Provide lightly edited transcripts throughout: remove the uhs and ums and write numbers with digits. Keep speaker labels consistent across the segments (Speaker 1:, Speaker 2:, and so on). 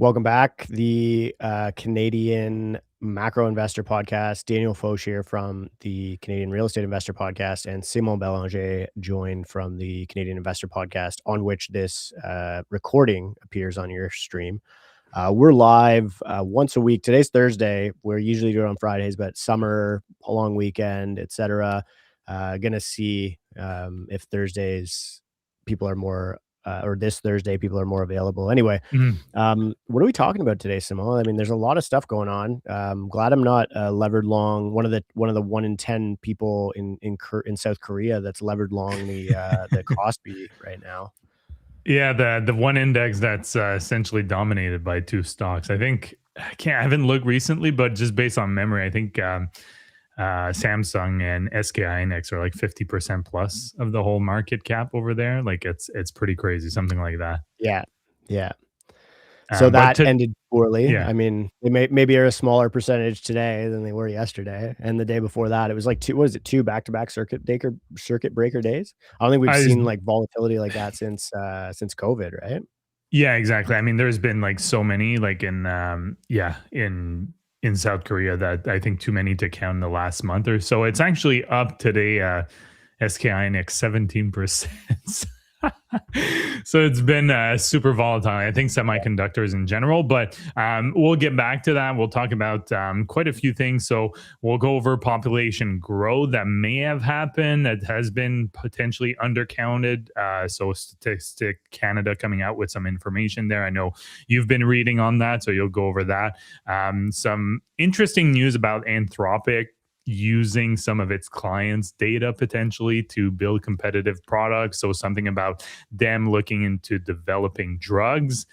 Speaker 1: Welcome back. The Canadian Macro Investor Podcast. Daniel Foch here from the Canadian Real Estate Investor Podcast, and Simon Belanger joined from the Canadian Investor Podcast, on which this recording appears on your stream. We're live once a week. Today's Thursday. We're usually do it on Fridays, but summer, a long weekend, etc. Gonna see if Thursdays people are more. Or this Thursday, people are more available. Anyway, what are we talking about today, Simone? I mean, there's a lot of stuff going on. Glad I'm not levered long. One of the 1 in 10 people in South Korea that's levered long the Kospi right now.
Speaker 2: Yeah, the one index that's essentially dominated by two stocks. I think I haven't looked recently, but just based on memory, I think Samsung and SK Hynix are like 50% plus of the whole market cap over there. Like it's pretty crazy, something like that.
Speaker 1: Yeah. So that ended poorly.
Speaker 2: Yeah.
Speaker 1: I mean, they maybe are a smaller percentage today than they were yesterday, and the day before that, it was like two back-to-back circuit breaker days. I don't think we've seen like volatility like that since COVID, right?
Speaker 2: Yeah, exactly. I mean, there's been like so many like in South Korea that I think too many to count in the last month or so. It's actually up today, SK Hynix 17%. So it's been super volatile. I think semiconductors in general, but we'll get back to that. We'll talk about quite a few things. So we'll go over population growth that may have happened, that has been potentially undercounted. So Statistic Canada coming out with some information there. I know you've been reading on that, so you'll go over that. Some interesting news about Anthropic using some of its clients' data potentially to build competitive products. So something about them looking into developing drugs,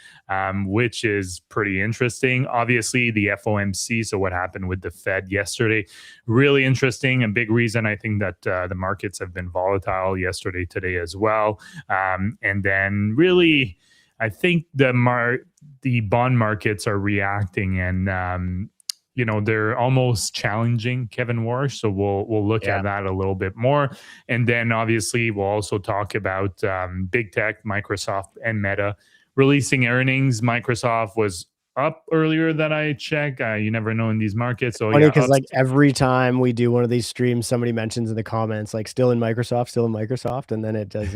Speaker 2: which is pretty interesting. Obviously, the FOMC, so what happened with the Fed yesterday, really interesting. A big reason I think that the markets have been volatile yesterday, today as well. And then really, I think the bond markets are reacting, and they're almost challenging Kevin Warsh. So we'll look at that a little bit more. And then obviously we'll also talk about big tech, Microsoft and Meta releasing earnings. Microsoft was up earlier than I check. You never know in these markets. So
Speaker 1: funny because like every time we do one of these streams, somebody mentions in the comments like still in Microsoft, and then it does.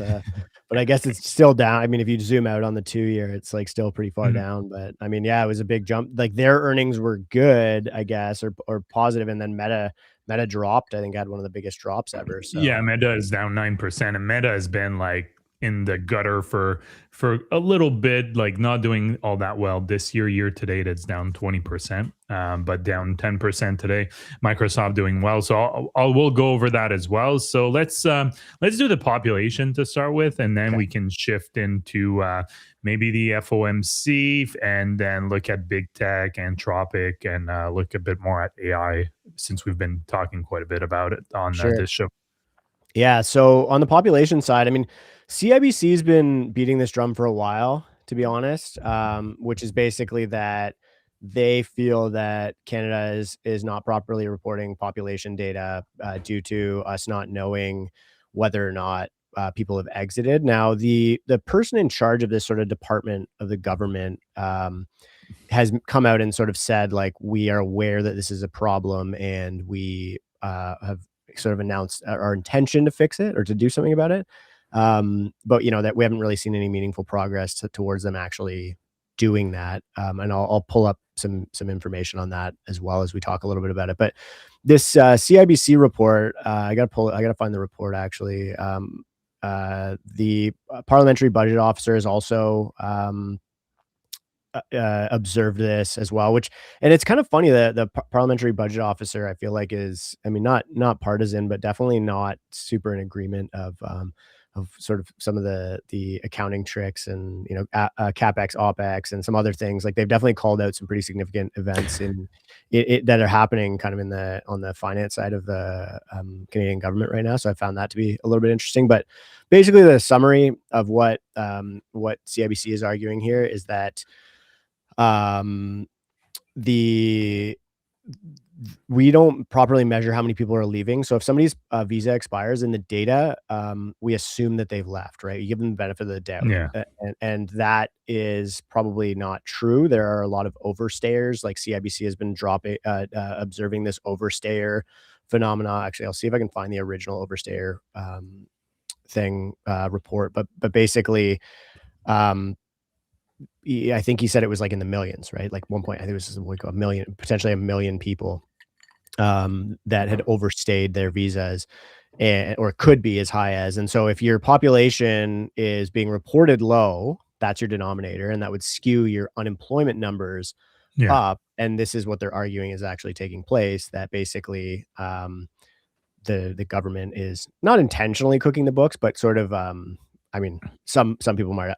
Speaker 1: But I guess it's still down. I mean, if you zoom out on the 2-year, it's like still pretty far down. But I mean, yeah, it was a big jump. Like their earnings were good, I guess, or positive, and then Meta dropped. I think had one of the biggest drops ever. So
Speaker 2: yeah, Meta is down 9%, and Meta has been like in the gutter for a little bit, like not doing all that well this year to date. It's down 20%, but down 10% today. Microsoft doing well, so we'll go over that as well. So let's do the population to start with, and then we can shift into maybe the FOMC, and then look at big tech, Anthropic, and look a bit more at AI, since we've been talking quite a bit about it on this show.
Speaker 1: Yeah. So on the population side, I mean, CIBC has been beating this drum for a while, to be honest, which is basically that they feel that Canada is not properly reporting population data due to us not knowing whether or not people have exited. Now, the person in charge of this sort of department of the government has come out and sort of said, like, we are aware that this is a problem, and we have sort of announced our intention to fix it or to do something about it. But that we haven't really seen any meaningful progress towards them actually doing that. And I'll pull up some information on that as well as we talk a little bit about it. But this CIBC report, I got to find the report actually. The parliamentary budget officer has also observed this as well, and it's kind of funny that the parliamentary budget officer, I feel like, is, I mean, not partisan, but definitely not super in agreement of sort of some of the accounting tricks and capex, opex, and some other things. Like they've definitely called out some pretty significant events that are happening kind of on the finance side of the Canadian government right now. So I found that to be a little bit interesting. But basically, the summary of what CIBC is arguing here is that the we don't properly measure how many people are leaving. So if somebody's visa expires in the data, we assume that they've left, right? You give them the benefit of the doubt,
Speaker 2: Yeah.
Speaker 1: and that is probably not true. There are a lot of overstayers. Like CIBC has been observing this overstayer phenomena. Actually, I'll see if I can find the original overstayer thing report. But basically, um, I think he said it was like in the millions, right? Like one point, I think it was like a million, potentially a million people that had overstayed their visas or could be as high as. And so if your population is being reported low, that's your denominator, and that would skew your unemployment numbers
Speaker 2: Yeah.
Speaker 1: up. And this is what they're arguing is actually taking place, that basically the government is not intentionally cooking the books, but sort of I mean, some people might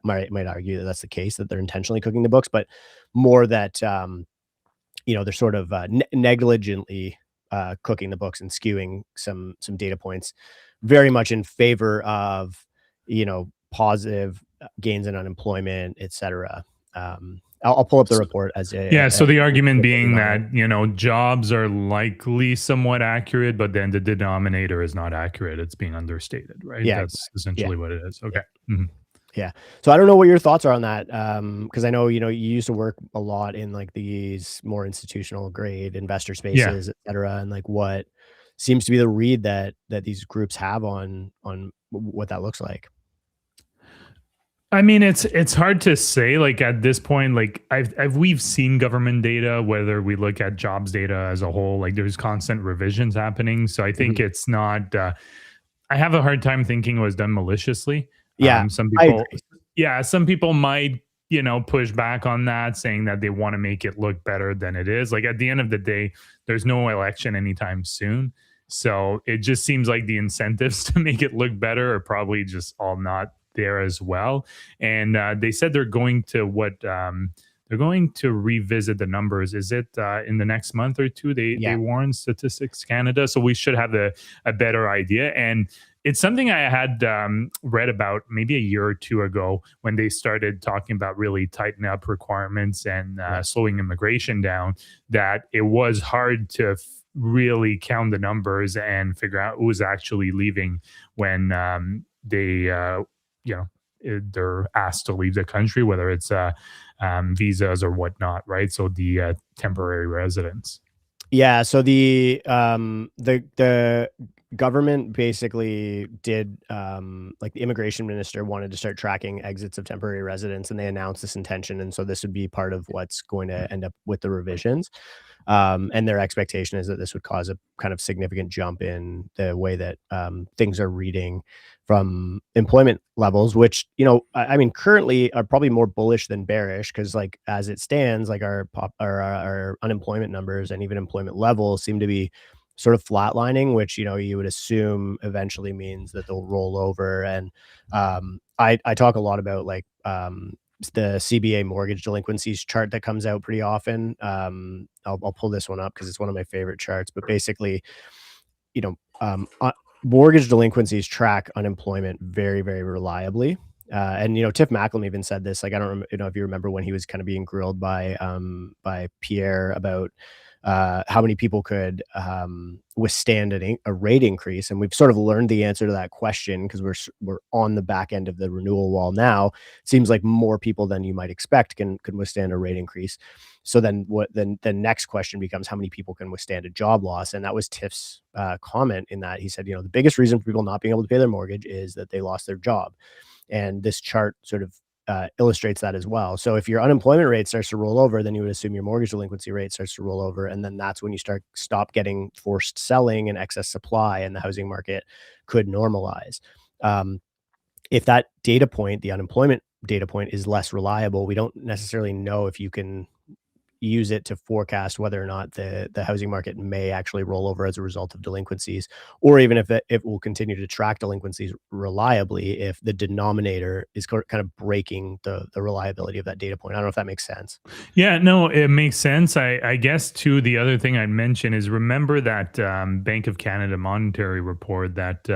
Speaker 1: argue that that's the case, that they're intentionally cooking the books, but more that they're sort of negligently cooking the books and skewing some data points very much in favor of positive gains in unemployment, etc. I'll pull up the report as
Speaker 2: Yeah, so the argument
Speaker 1: working
Speaker 2: being
Speaker 1: on it.
Speaker 2: that, jobs are likely somewhat accurate, but then the denominator is not accurate. It's being understated, right?
Speaker 1: Yeah,
Speaker 2: That's
Speaker 1: exactly. Yeah,
Speaker 2: essentially what it is.
Speaker 1: yeah,
Speaker 2: Okay. Mhm.
Speaker 1: yeah. So I don't know what your thoughts are on that, because I know you used to work a lot in like these more institutional grade investor
Speaker 2: Yeah.
Speaker 1: spaces, etc., and like what seems to be the read that these groups have on what that looks like.
Speaker 2: I mean, it's hard to say. Like at this point, like we've seen government data, whether we look at jobs data as a whole, like there's constant revisions happening. So I think
Speaker 1: Mhm.
Speaker 2: it's not. I have a hard time thinking it was done maliciously.
Speaker 1: Yeah,
Speaker 2: Some
Speaker 1: I
Speaker 2: people,
Speaker 1: agree.
Speaker 2: yeah, some people might, push back on that, saying that they want to make it look better than it is. Like at the end of the day, there's no election anytime soon. So it just seems like the incentives to make it look better are probably just all not there as well. And they said they're going to revisit the numbers. Is it in the next month or two? They
Speaker 1: Yeah,
Speaker 2: warned Statistics Canada, so we should have a better idea. And it's something I had read about maybe a year or two ago when they started talking about really tightening up requirements and
Speaker 1: right.
Speaker 2: slowing immigration down. That it was hard to really count the numbers and figure out who was actually leaving when they they're asked to leave the country, whether it's visas or whatnot, right? So the temporary residents.
Speaker 1: Yeah, so the government basically did, like, the immigration minister wanted to start tracking exits of temporary residents, and they announced this intention, and so this would be part of what's going to end up with the revisions. And their expectation is that this would cause a kind of significant jump in the way that things are reading from employment levels, which I mean, currently are probably more bullish than bearish because, like, as it stands, like our unemployment numbers and even employment levels seem to be sort of flatlining, which you would assume eventually means that they'll roll over. And I talk a lot about like the CBA mortgage delinquencies chart that comes out pretty often. I'll pull this one up because it's one of my favorite charts. But basically, you know, um, uh, mortgage delinquencies track unemployment very, very reliably. And Tiff Macklem even said this. Like, I don't if you remember when he was kind of being grilled by Pierre about how many people could withstand a rate increase, and we've sort of learned the answer to that question because we're on the back end of the renewal wall now. It seems like more people than you might expect can withstand a rate increase. So then the next question becomes how many people can withstand a job loss, and that was Tiff's comment in that he said, the biggest reason for people not being able to pay their mortgage is that they lost their job, and this chart sort of illustrates that as well. So if your unemployment rate starts to roll over, then you would assume your mortgage delinquency rate starts to roll over, and then that's when you stop getting forced selling and excess supply, and the housing market could normalize. Um, if that data point, the unemployment data point, is less reliable, we don't necessarily know if you can use it to forecast whether or not the housing market may actually roll over as a result of delinquencies, or even if it will continue to track delinquencies reliably if the denominator is kind of breaking the reliability of that data point. I don't know if that makes sense.
Speaker 2: Yeah, no, it makes sense. I guess too. The other thing I'd mention is remember that Bank of Canada monetary report that,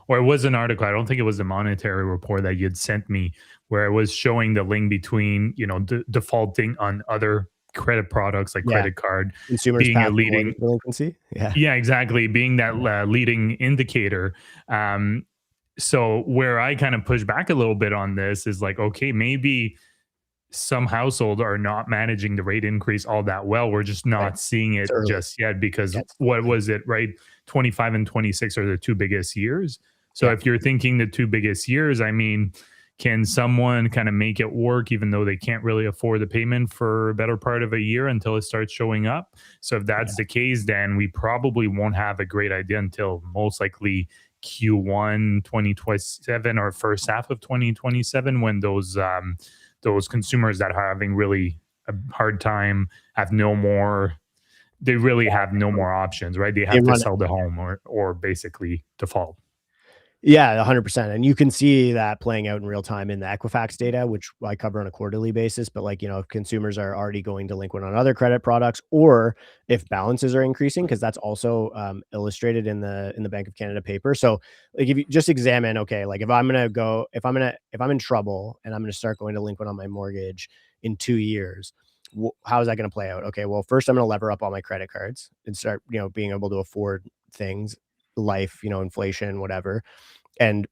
Speaker 2: or it was an article. I don't think it was a monetary report that you'd sent me, where it was showing the link between defaulting on other credit products like
Speaker 1: Yeah.
Speaker 2: credit card
Speaker 1: Consumers
Speaker 2: being a
Speaker 1: passing
Speaker 2: leading.
Speaker 1: mortgage delinquency. Yeah.
Speaker 2: Yeah, exactly, being that leading indicator. um so where I kind of push back a little bit on this is like, okay, maybe some households are not managing the rate increase all that well. We're just
Speaker 1: Right.
Speaker 2: not seeing
Speaker 1: It's
Speaker 2: it
Speaker 1: early.
Speaker 2: just yet because
Speaker 1: Yeah, it's still
Speaker 2: what
Speaker 1: early.
Speaker 2: was it, right? 25 and 26 are the two biggest years. So
Speaker 1: Yeah.
Speaker 2: if you're thinking the two biggest years, I mean, can someone kind of make it work even though they can't really afford the payment for a better part of a year until it starts showing up? So if
Speaker 1: Yeah.
Speaker 2: that's the case, then we probably won't have a great idea until most likely Q1 2027 or first half of 2027, when those consumers that are having really a hard time have no more, they really have no more options, right? They
Speaker 1: They
Speaker 2: have to
Speaker 1: run.
Speaker 2: sell the home or basically default.
Speaker 1: Yeah, 100%, and you can see that playing out in real time in the Equifax data, which I cover on a quarterly basis, but, like, if consumers are already going delinquent on other credit products or if balances are increasing, because that's also, illustrated in the Bank of Canada paper. So, like, if you just examine, okay, like, if I'm in trouble and I'm gonna start going delinquent on my mortgage in 2 years, how is that gonna play out? Okay, well, first I'm gonna lever up all my credit cards and start, being able to afford things, life, inflation, whatever. And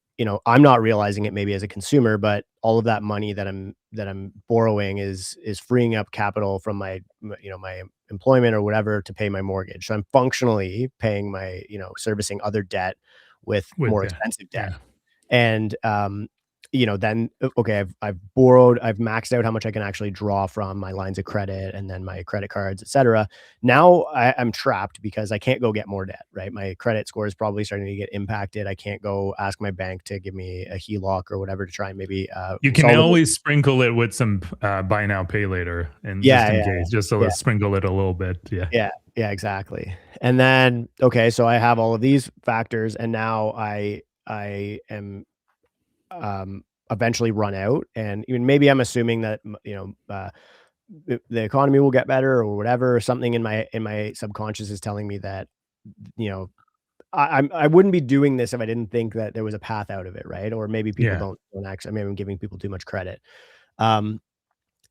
Speaker 1: I'm not realizing it maybe as a consumer, but all of that money that I'm borrowing is freeing up capital from my employment or whatever to pay my mortgage. So I'm functionally paying my, servicing other debt with
Speaker 2: With
Speaker 1: more
Speaker 2: the,
Speaker 1: expensive debt.
Speaker 2: yeah.
Speaker 1: And, then, okay, I've borrowed, I've maxed out how much I can actually draw from my lines of credit and then my credit cards, et cetera. Now I'm trapped because I can't go get more debt, right? My credit score is probably starting to get impacted. I can't go ask my bank to give me a HELOC or whatever to try and maybe
Speaker 2: You can
Speaker 1: solve it.
Speaker 2: always sprinkle it with some buy now, pay later, and just
Speaker 1: Yeah,
Speaker 2: in
Speaker 1: yeah,
Speaker 2: case, just to
Speaker 1: yeah,
Speaker 2: sprinkle it a little bit. Yeah.
Speaker 1: yeah, yeah, exactly. And then, okay, so I have all of these factors, and now I am um, eventually run out. And even maybe I'm assuming that the economy will get better or whatever. Something in my subconscious is telling me that you know I wouldn't be doing this if I didn't think that there was a path out of it, right? Or maybe people
Speaker 2: Yeah.
Speaker 1: don't actually. Maybe I'm giving people too much credit. Um,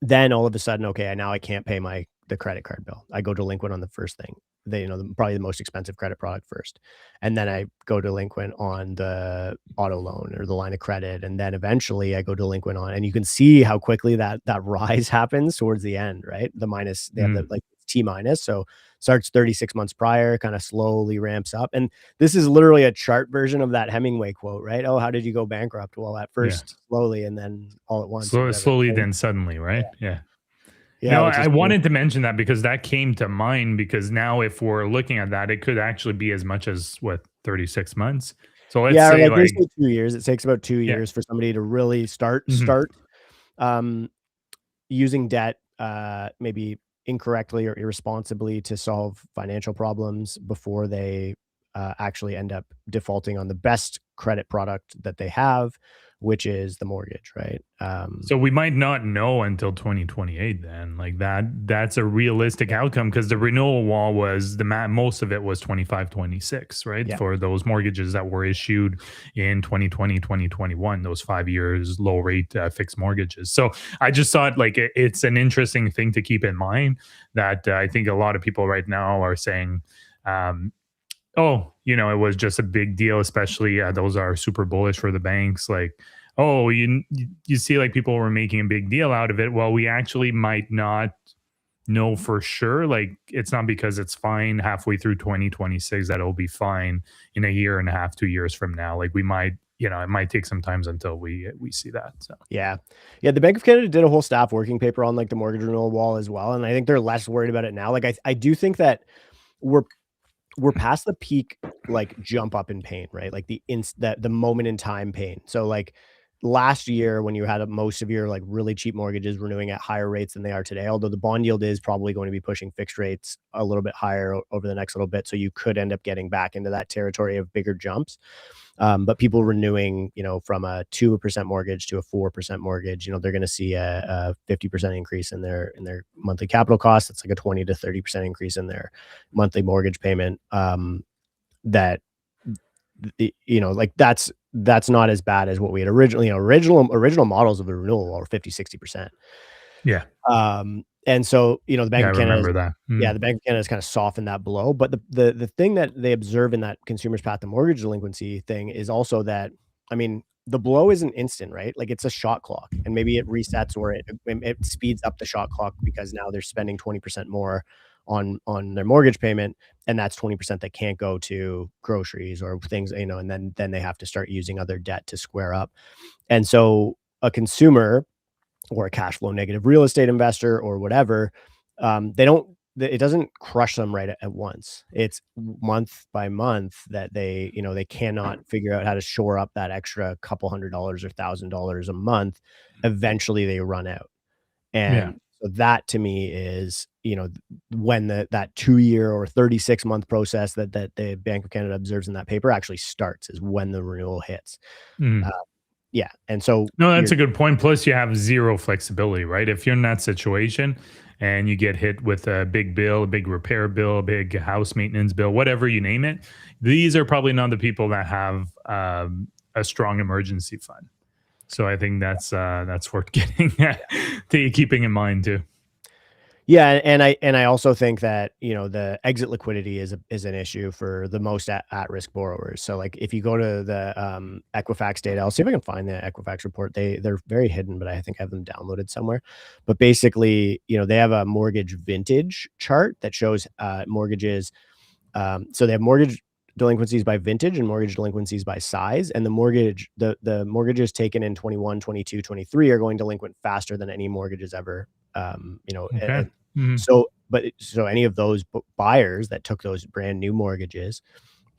Speaker 1: then all of a sudden, okay, now I can't pay the credit card bill. I go delinquent on the first thing. Probably the most expensive credit product first. And then I go delinquent on the auto loan or the line of credit. And then eventually I go delinquent on, and you can see how quickly that rise happens towards the end, right? They have the
Speaker 2: Mm.
Speaker 1: like T minus. So starts 36 months prior, kind of slowly ramps up. And this is literally a chart version of that Hemingway quote, right? Oh, how did you go bankrupt? Well, at
Speaker 2: Yeah.
Speaker 1: first slowly and then all at once or whatever.
Speaker 2: Slowly, then suddenly, right? Yeah.
Speaker 1: Yeah,
Speaker 2: No,
Speaker 1: which is
Speaker 2: I
Speaker 1: cool.
Speaker 2: wanted to mention that because that came to mind, because now if we're looking at that, it could actually be as much as what, 36 months. So let's
Speaker 1: Yeah, or
Speaker 2: say
Speaker 1: like they
Speaker 2: like,
Speaker 1: say 2 years. It takes about 2
Speaker 2: yeah.
Speaker 1: years for somebody to really
Speaker 2: Mhm.
Speaker 1: um, using debt, maybe incorrectly or irresponsibly to solve financial problems before they, actually end up defaulting on the best credit product that they have, which is the mortgage, right?
Speaker 2: So we might not know until 2028 then. Like that's a realistic
Speaker 1: Yeah,
Speaker 2: outcome, because the renewal wall was most of it was 25, 26, right?
Speaker 1: yeah,
Speaker 2: For those mortgages that were issued in 2020, 2021, those 5 years low rate fixed mortgages. So I just thought like it's an interesting thing to keep in mind, that I think a lot of people right now are saying, um, oh, it was just a big deal, especially those are super bullish for the banks. Like, oh, you see, like people were making a big deal out of it. Well, we actually might not know for sure. Like, it's not because it's fine halfway through 2026 that it'll be fine in a year and a half, 2 years from now. Like, we might, it might take some times until we see that. So,
Speaker 1: yeah. Yeah, the Bank of Canada did a whole staff working paper on, like, the mortgage renewal wall as well, and I think they're less worried about it now. Like, I do think that we're we're past the peak, like, jump up in pain, right? Like, the moment in time pain. So, like, last year when you had most of your, like, really cheap mortgages renewing at higher rates than they are today, although the bond yield is probably going to be pushing fixed rates a little bit higher over the next little bit, so you could end up getting back into that territory of bigger jumps. But people renewing, from a 2% mortgage to a 4% mortgage, they're going to see a 50% increase in their monthly capital costs. It's like a 20 to 30% increase in their monthly mortgage payment. That like that's not as bad as what we had originally. Original models of the renewal were 50, 60%.
Speaker 2: yeah.
Speaker 1: And so, the Bank
Speaker 2: Yeah, I
Speaker 1: of Canada
Speaker 2: remember that.
Speaker 1: yeah, the Bank of Canada has kinda softened that blow, but the thing that they observe in that consumer's path to mortgage delinquency thing is also that, I mean, the blow isn't instant, right? Like, it's a shot clock, and maybe it resets or it speeds up the shot clock because now they're spending 20% more on their mortgage payment, and that's 20% that can't go to groceries or things, and then they have to start using other debt to square up. And so a consumer or a cash flow negative real estate investor or whatever, they don't it doesn't crush them right at once. It's month by month that they cannot figure out how to shore up that extra couple $100 or $1,000 a month. Eventually they run out.
Speaker 2: Yeah.
Speaker 1: And so that to me is, when that 2-year or 36-month process that the Bank of Canada observes in that paper actually starts is when the renewal hits. Uh,
Speaker 2: Mhm.
Speaker 1: yeah, and so
Speaker 2: No,
Speaker 1: you're
Speaker 2: that's a good point. Plus, you have zero flexibility, right? If you're in that situation and you get hit with a big bill, a big repair bill, a big house maintenance bill, whatever you name it, these are probably not the people that have a strong emergency fund. So I think that's worth getting to keeping in mind too.
Speaker 1: Yeah, and I also think that, the exit liquidity is an issue for the most at-risk borrowers. So, like, if you go to the, Equifax data, I'll see if I can find the Equifax report. They're very hidden, but I think I have them downloaded somewhere. But basically, they have a mortgage vintage chart that shows, mortgages. So they have mortgage delinquencies by vintage and mortgage delinquencies by size, and the mortgages taken in 21, 22, 23 are going delinquent faster than any mortgages ever,
Speaker 2: Okay.
Speaker 1: and
Speaker 2: Mhm.
Speaker 1: so any of those buyers that took those brand new mortgages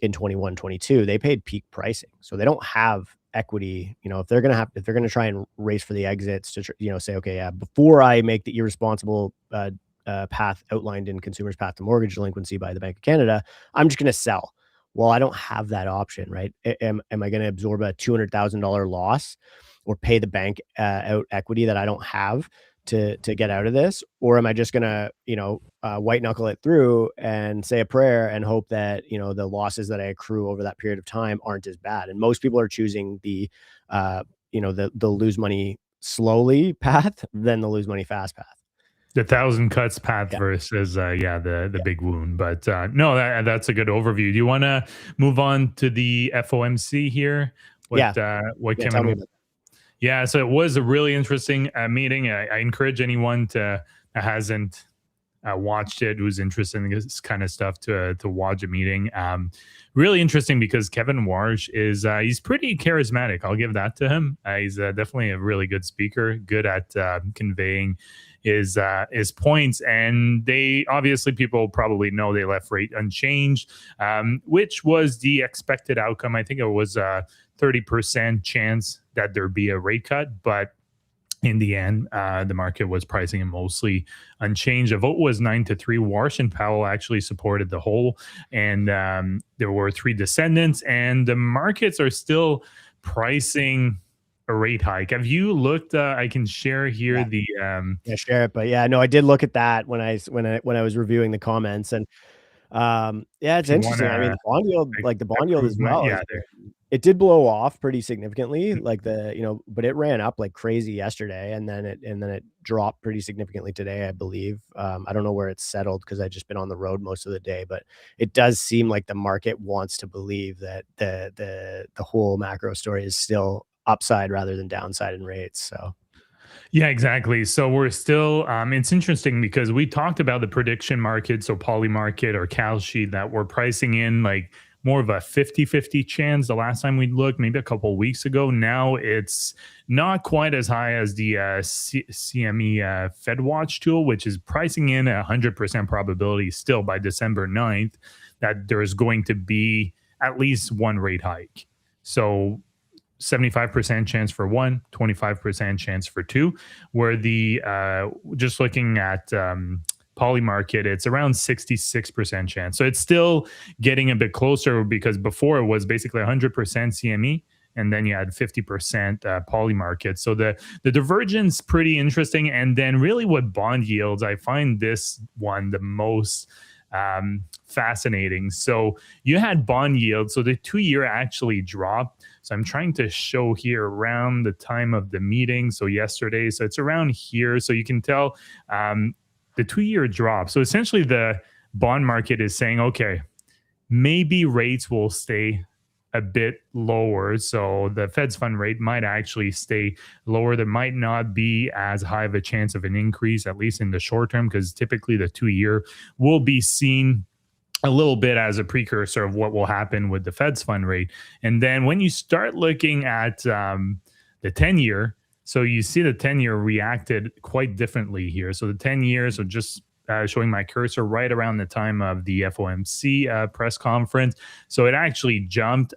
Speaker 1: in 21, 22, they paid peak pricing. So they don't have equity, if they're gonna try and race for the exits to say, "Okay, yeah, before I make the irresponsible, path outlined in Consumer's Path to Mortgage Delinquency by the Bank of Canada, I'm just gonna sell." Well, I don't have that option, right? Am I gonna absorb a $200,000 loss or pay the bank, out equity that I don't have to get out of this? Or am I just gonna, white knuckle it through and say a prayer and hope that, the losses that I accrue over that period of time aren't as bad? And most people are choosing the lose money slowly path than the lose money fast path.
Speaker 2: The thousand cuts path
Speaker 1: Yeah,
Speaker 2: versus the
Speaker 1: yeah,
Speaker 2: big wound. But no, that's a good overview. Do you want to move on to the FOMC here?
Speaker 1: yeah,
Speaker 2: What
Speaker 1: yeah,
Speaker 2: came
Speaker 1: tell me
Speaker 2: in?
Speaker 1: about that.
Speaker 2: Yeah, so it was a really interesting meeting. I encourage anyone that hasn't watched it, who's interested in this kind of stuff, to watch a meeting. Really interesting because Kevin Warsh is he's pretty charismatic. I'll give that to him. He's definitely a really good speaker, good at conveying his points. And they obviously, people probably know, they left rate unchanged, which was the expected outcome. I think it was 30% chance that there'd be a rate cut, but in the end, the market was pricing it mostly unchanged. The vote was 9-3. Warsh and Powell actually supported the whole, and there were three descendants, and the markets are still pricing a rate hike. Have you looked? I can share here
Speaker 1: Yeah,
Speaker 2: the
Speaker 1: yeah, share it. But yeah, no, I did look at that when I was reviewing the comments, and yeah, it's
Speaker 2: if you want
Speaker 1: interesting. I mean,
Speaker 2: to
Speaker 1: the bond yield as
Speaker 2: improvement.
Speaker 1: well
Speaker 2: Yeah,
Speaker 1: has been it did blow off pretty significantly, like but it ran up like crazy yesterday, and then it dropped pretty significantly today, I believe. I don't know where it's settled because I've just been on the road most of the day, but it does seem like the market wants to believe that the whole macro story is still upside rather than downside in rates. So
Speaker 2: yeah, exactly. So we're still, it's interesting because we talked about the prediction market, so poly market or Cal sheet, that we're pricing in like more of a 50-50 chance the last time we looked, maybe a couple of weeks ago. Now it's not quite as high as the CME Fed Watch tool, which is pricing in a 100% probability still by December 9th that there's going to be at least one rate hike. So 75% chance for one, 25% chance for two, where the just looking at poly market, it's around 66% chance. So it's still getting a bit closer because before it was basically 100% CME, and then you had 50% poly market. So the divergence pretty interesting. And then really what bond yields, I find this one the most fascinating. So you had bond yield. So the 2-year actually dropped. So I'm trying to show here around the time of the meeting. So yesterday, so it's around here. So you can tell the 2 year drop. So essentially, the bond market is saying, okay, maybe rates will stay a bit lower. So the Fed's fund rate might actually stay lower. There might not be as high of a chance of an increase, at least in the short term, because typically the 2 year will be seen a little bit as a precursor of what will happen with the Fed's fund rate. And then when you start looking at the 10 year, so you see the 10 year reacted quite differently here. So the 10 years, so just showing my cursor right around the time of the FOMC press conference. So it actually jumped.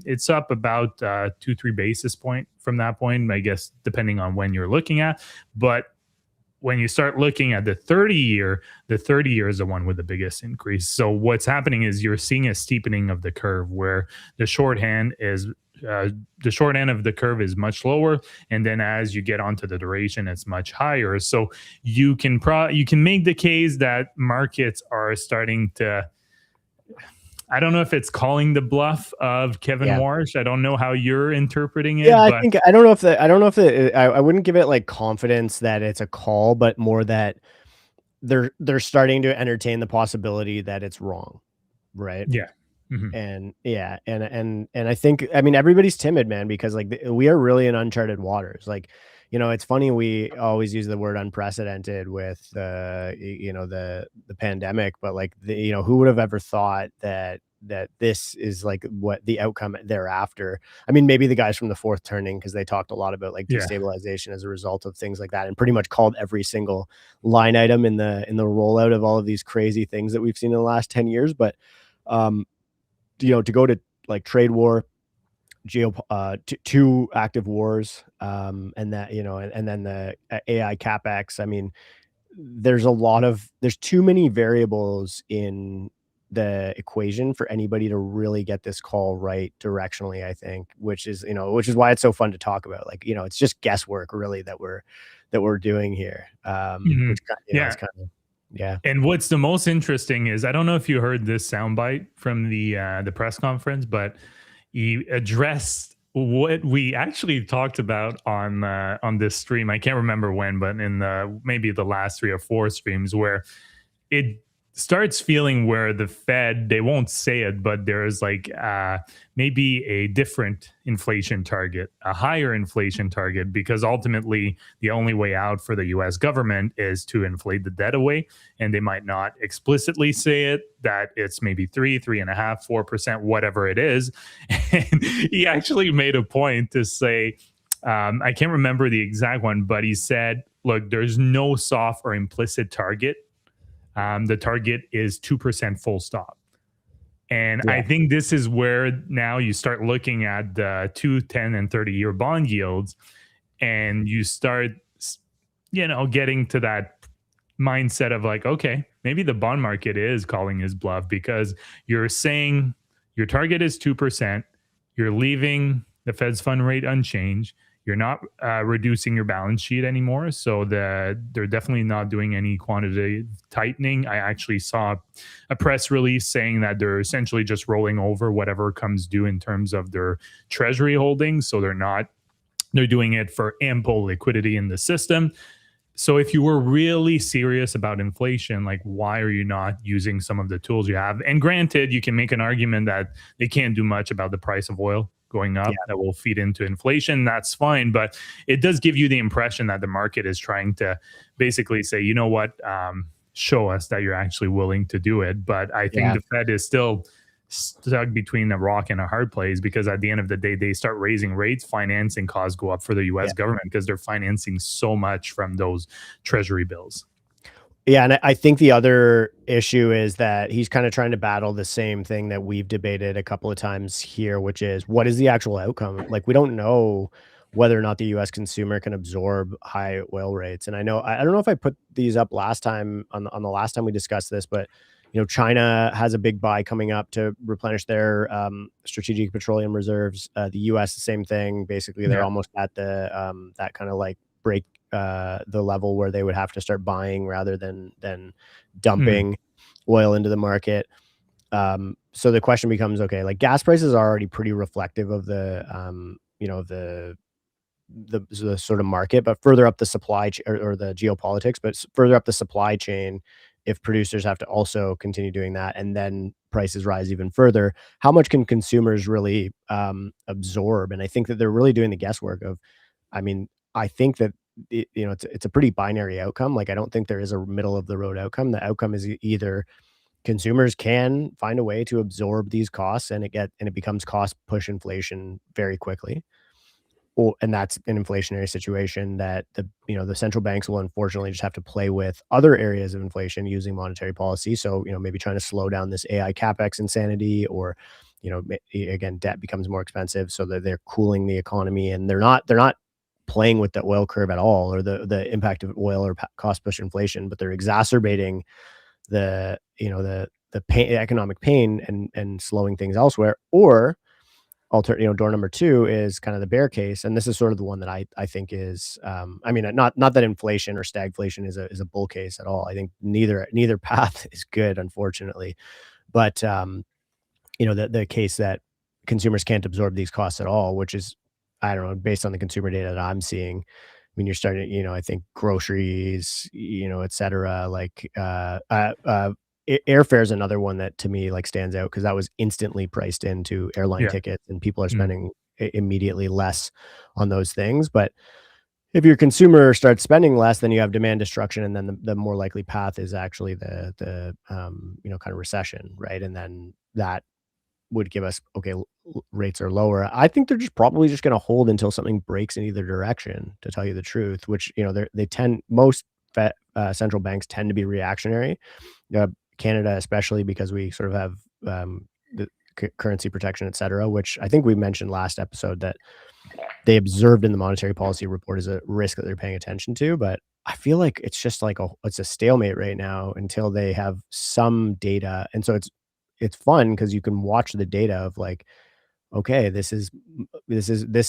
Speaker 2: It's up about 2-3 basis point from that point, I guess, depending on when you're looking at. But when you start looking at the 30 year is the one with the biggest increase. So what's happening is you're seeing a steepening of the curve where the shorthand is the short end of the curve is much lower, and then as you get onto the duration, it's much higher. So you can make the case that markets are starting to. I don't know if it's calling the bluff of Kevin
Speaker 1: Yeah.
Speaker 2: Warsh. I don't know how you're interpreting
Speaker 1: Yeah,
Speaker 2: it,
Speaker 1: I
Speaker 2: but
Speaker 1: think I don't know if the I don't know if the I wouldn't give it like confidence that it's a call, but more that they're starting to entertain the possibility that it's wrong, right?
Speaker 2: yeah. Mhm.
Speaker 1: And yeah, and I think I mean everybody's timid, man, because like we are really in uncharted waters. Like, it's funny we always use the word unprecedented with the pandemic, but like who would have ever thought that this is like what the outcome thereafter. I mean, maybe the guys from the fourth turning because they talked a lot about like
Speaker 2: Yeah.
Speaker 1: destabilization as a result of things like that, and pretty much called every single line item in the rollout of all of these crazy things that we've seen in the last 10 years. But um to go to like trade war, two active wars, and that and then the AI capex. I mean, there's too many variables in the equation for anybody to really get this call right directionally. I think, which is why it's so fun to talk about. Like, it's just guesswork really that we're doing here.
Speaker 2: Mhm.
Speaker 1: Which it's
Speaker 2: Yeah.
Speaker 1: kind of yeah.
Speaker 2: And what's the most interesting is I don't know if you heard this soundbite from the press conference, but he addressed what we actually talked about on this stream. I can't remember when, but in the maybe the last 3 or 4 streams where it starts feeling where the Fed, they won't say it, but there's like maybe a different inflation target, a higher inflation target, because ultimately the only way out for the US government is to inflate the debt away. And they might not explicitly say it, that it's maybe 3.5, 4%, whatever it is. And he actually made a point to say, I can't remember the exact one, but he said, look, there's no soft or implicit target. The target is 2% full stop. And
Speaker 1: Yeah.
Speaker 2: I think this is where now you start looking at the 2, 10, and 30 year bond yields, and you start, getting to that mindset of like, okay, maybe the bond market is calling his bluff because you're saying your target is 2%, you're leaving the Fed's fund rate unchanged, you're not reducing your balance sheet anymore. So they're definitely not doing any quantitative tightening. I actually saw a press release saying that they're essentially just rolling over whatever comes due in terms of their treasury holdings. So they're doing it for ample liquidity in the system. So if you were really serious about inflation, like why are you not using some of the tools you have? And granted, you can make an argument that they can't do much about the price of oil going
Speaker 1: Yeah.
Speaker 2: up that will feed into inflation. That's fine, but it does give you the impression that the market is trying to basically say, you know what, show us that you're actually willing to do it. But I think
Speaker 1: Yeah.
Speaker 2: the Fed is still stuck between a rock and a hard place because at the end of the day, they start raising rates, financing costs go up for the
Speaker 1: Yeah.
Speaker 2: US government because they're financing so much from those treasury bills.
Speaker 1: Yeah, and I think the other issue is that he's kinda trying to battle the same thing that we've debated a couple of times here, which is what is the actual outcome? Like, we don't know whether or not the US consumer can absorb high oil rates, and I don't know if I put these up last time on the last time we discussed this, but, China has a big buy coming up to replenish their, strategic petroleum reserves. The US, the same thing. Basically, they're
Speaker 2: Yeah.
Speaker 1: almost at that kinda, like, break the level where they would have to start buying rather than
Speaker 2: Mm.
Speaker 1: dumping oil into the market. So the question becomes, okay, like gas prices are already pretty reflective of the the sort of market, but further up the or the geopolitics, but further up the supply chain, if producers have to also continue doing that and then prices rise even further, how much can consumers really absorb? And I think that they're really doing the guesswork of, I mean, I think that it's a pretty binary outcome. Like I don't think there is a middle of the road outcome. The outcome is either consumers can find a way to absorb these costs and it becomes cost push inflation very quickly. Well, and that's an inflationary situation that the central banks will unfortunately just have to play with other areas of inflation using monetary policy. So, maybe trying to slow down this AI capex insanity, or, again, debt becomes more expensive so that they're cooling the economy, and they're not playing with the oil curve at all, or the impact of oil or cost push inflation, but they're exacerbating the pain, economic pain, and slowing things elsewhere. Or door number two is kind of the bear case, and this is sort of the one that I think is, I mean, not that inflation or stagflation is a bull case at all. I think neither path is good, unfortunately. But the case that consumers can't absorb these costs at all, which is, I don't know, based on the consumer data that I'm seeing. I mean, you're starting, I think groceries, et cetera, like airfare is another one that to me like stands out because that was instantly priced into airline
Speaker 2: Yeah.
Speaker 1: tickets, and people are
Speaker 2: Mm.
Speaker 1: spending immediately less on those things. But if your consumer starts spending less, then you have demand destruction, and then the more likely path is actually the kind of recession, right? And then that would give us, okay, rates are lower. I think they're just probably just going to hold until something breaks in either direction, to tell you the truth, which, most central banks tend to be reactionary. Canada, especially because we sort of have the currency protection, et cetera, which I think we mentioned last episode that they observed in the monetary policy report as a risk that they're paying attention to. But I feel like it's just like it's a stalemate right now until they have some data. And so it's fun because you can watch the data of like, okay, this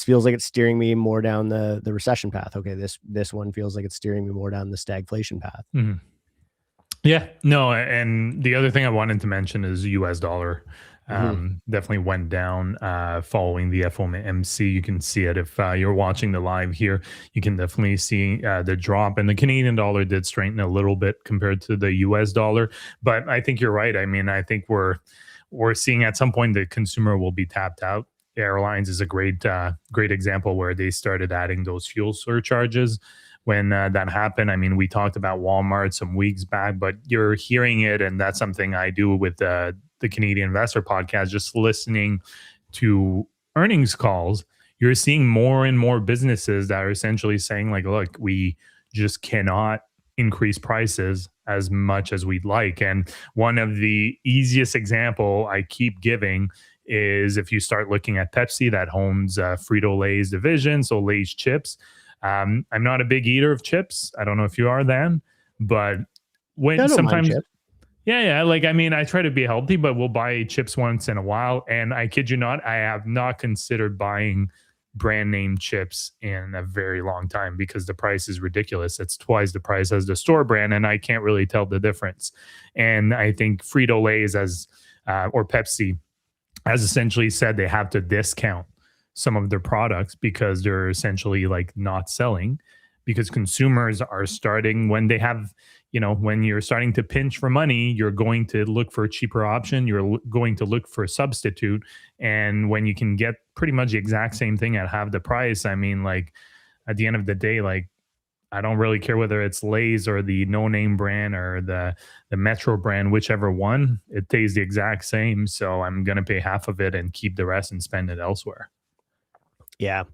Speaker 1: feels like it's steering me more down the recession path. Okay, this one feels like it's steering me more down the stagflation path.
Speaker 2: Mhm. Yeah, no, and the other thing I wanted to mention is US dollar.
Speaker 1: Mhm.
Speaker 2: Definitely went down following the FOMC. You can see it if you're watching the live here. You can definitely see the drop, and the Canadian dollar did strengthen a little bit compared to the US dollar. But I think you're right. I mean, I think we're seeing at some point the consumer will be tapped out. Airlines is a great example where they started adding those fuel surcharges when that happened. I mean, we talked about Walmart some weeks back, but you're hearing it, and that's something I do with the Canadian Investor podcast. Just listening to earnings calls, you're seeing more and more businesses that are essentially saying, like, "Look, we just cannot increase prices as much as we'd like." And one of the easiest example I keep giving is if you start looking at Pepsi that owns Frito Lay's division, so Lay's chips. I'm not a big eater of chips. I don't know if you are then, but
Speaker 1: Yeah,
Speaker 2: when
Speaker 1: I don't mind
Speaker 2: sometimes,
Speaker 1: chips.
Speaker 2: yeah, like, I mean, I try to be healthy, but we'll buy chips once in a while. And I kid you not, I have not considered buying brand name chips in a very long time because the price is ridiculous. It's twice the price as the store brand, and I can't really tell the difference. And I think Frito Lay's or Pepsi has essentially said they have to discount some of their products because they're essentially like not selling, because consumers are starting, when they have, when you're starting to pinch for money, you're going to look for a cheaper option, you're going to look for a substitute. And when you can get pretty much the exact same thing at half the price, I mean, like, at the end of the day, like, I don't really care whether it's Lay's or the no name brand or the Metro brand, whichever one, it tastes the exact same. So I'm gonna pay half of it and keep the rest and spend it elsewhere.
Speaker 1: Yeah.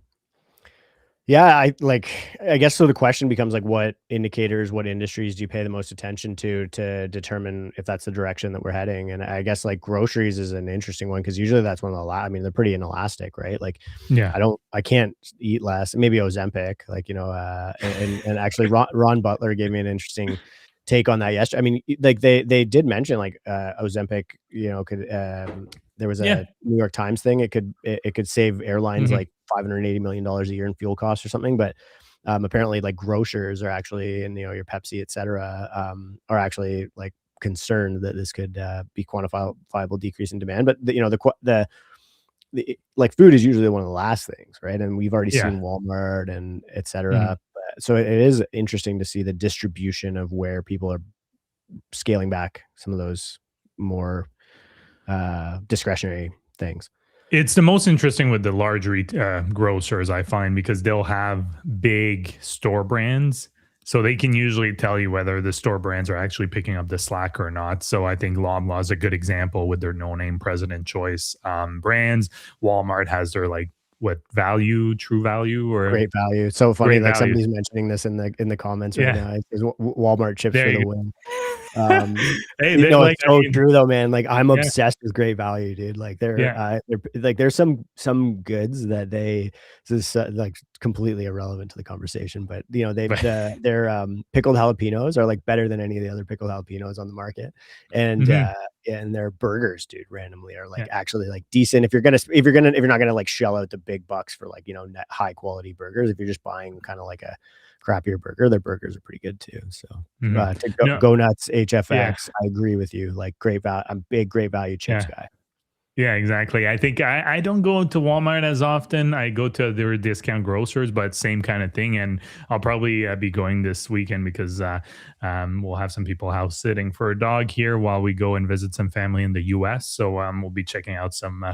Speaker 1: Yeah, I guess so the question becomes like what indicators, what industries do you pay the most attention to determine if that's the direction that we're heading? And I guess like groceries is an interesting one because usually that's one of the I mean, they're pretty inelastic, right? Like
Speaker 2: Yeah.
Speaker 1: I can't eat less. Maybe Ozempic, like, and actually Ron Butler gave me an interesting take on that yesterday. I mean, like they did mention like Ozempic, could there was
Speaker 2: Yeah.
Speaker 1: a New York Times thing. It could save airlines
Speaker 2: Mhm.
Speaker 1: like $580 million a year in fuel costs or something. But apparently, like grocers are actually, and your Pepsi, et cetera, are actually like concerned that this could be quantifiable decrease in demand. But the like food is usually one of the last things, right? And we've already
Speaker 2: Yeah.
Speaker 1: seen Walmart and et
Speaker 2: Mhm.
Speaker 1: cetera. So it is interesting to see the distribution of where people are scaling back some of those more discretionary things.
Speaker 2: It's the most interesting with the large grocers, I find, because they'll have big store brands. So they can usually tell you whether the store brands are actually picking up the slack or not. So I think Loblaw is a good example with their no name President Choice brands. Walmart has their like what value, true value, or
Speaker 1: Great value. It's so funny,
Speaker 2: great
Speaker 1: like,
Speaker 2: value.
Speaker 1: somebody's mentioning this in the comments right
Speaker 2: Yeah,
Speaker 1: now. It says Walmart chips
Speaker 2: there
Speaker 1: for the
Speaker 2: you
Speaker 1: win.
Speaker 2: go.
Speaker 1: Um,
Speaker 2: Hey,
Speaker 1: you
Speaker 2: they
Speaker 1: know,
Speaker 2: like,
Speaker 1: it's
Speaker 2: I
Speaker 1: so
Speaker 2: mean,
Speaker 1: true though, man. Like, I'm
Speaker 2: yeah,
Speaker 1: obsessed with Great Value, dude. Like,
Speaker 2: yeah,
Speaker 1: they're like, there's some goods that this is, like, completely irrelevant to the conversation, but, you know,
Speaker 2: but
Speaker 1: their, pickled jalapenos are, like, better than any of the other pickled jalapenos on the market, and,
Speaker 2: mhm,
Speaker 1: and their burgers, dude, randomly are, like,
Speaker 2: yeah.
Speaker 1: actually, like, decent if you're not gonna, like, shell out the big bucks for, like, you know, net high quality burgers. If you're just buying kinda like a crappier burger, their burgers are pretty good too, so
Speaker 2: Mhm.
Speaker 1: to
Speaker 2: No,
Speaker 1: go nuts,
Speaker 2: yeah,
Speaker 1: HFX, I agree with you, like, I'm big Great Value chips
Speaker 2: yeah.
Speaker 1: guy.
Speaker 2: Yeah, exactly. I think I don't go to Walmart as often. I go to their discount grocers, but same kind of thing. And I'll probably be going this weekend because we'll have some people house sitting for a dog here while we go and visit some family in the US. So we'll be checking out some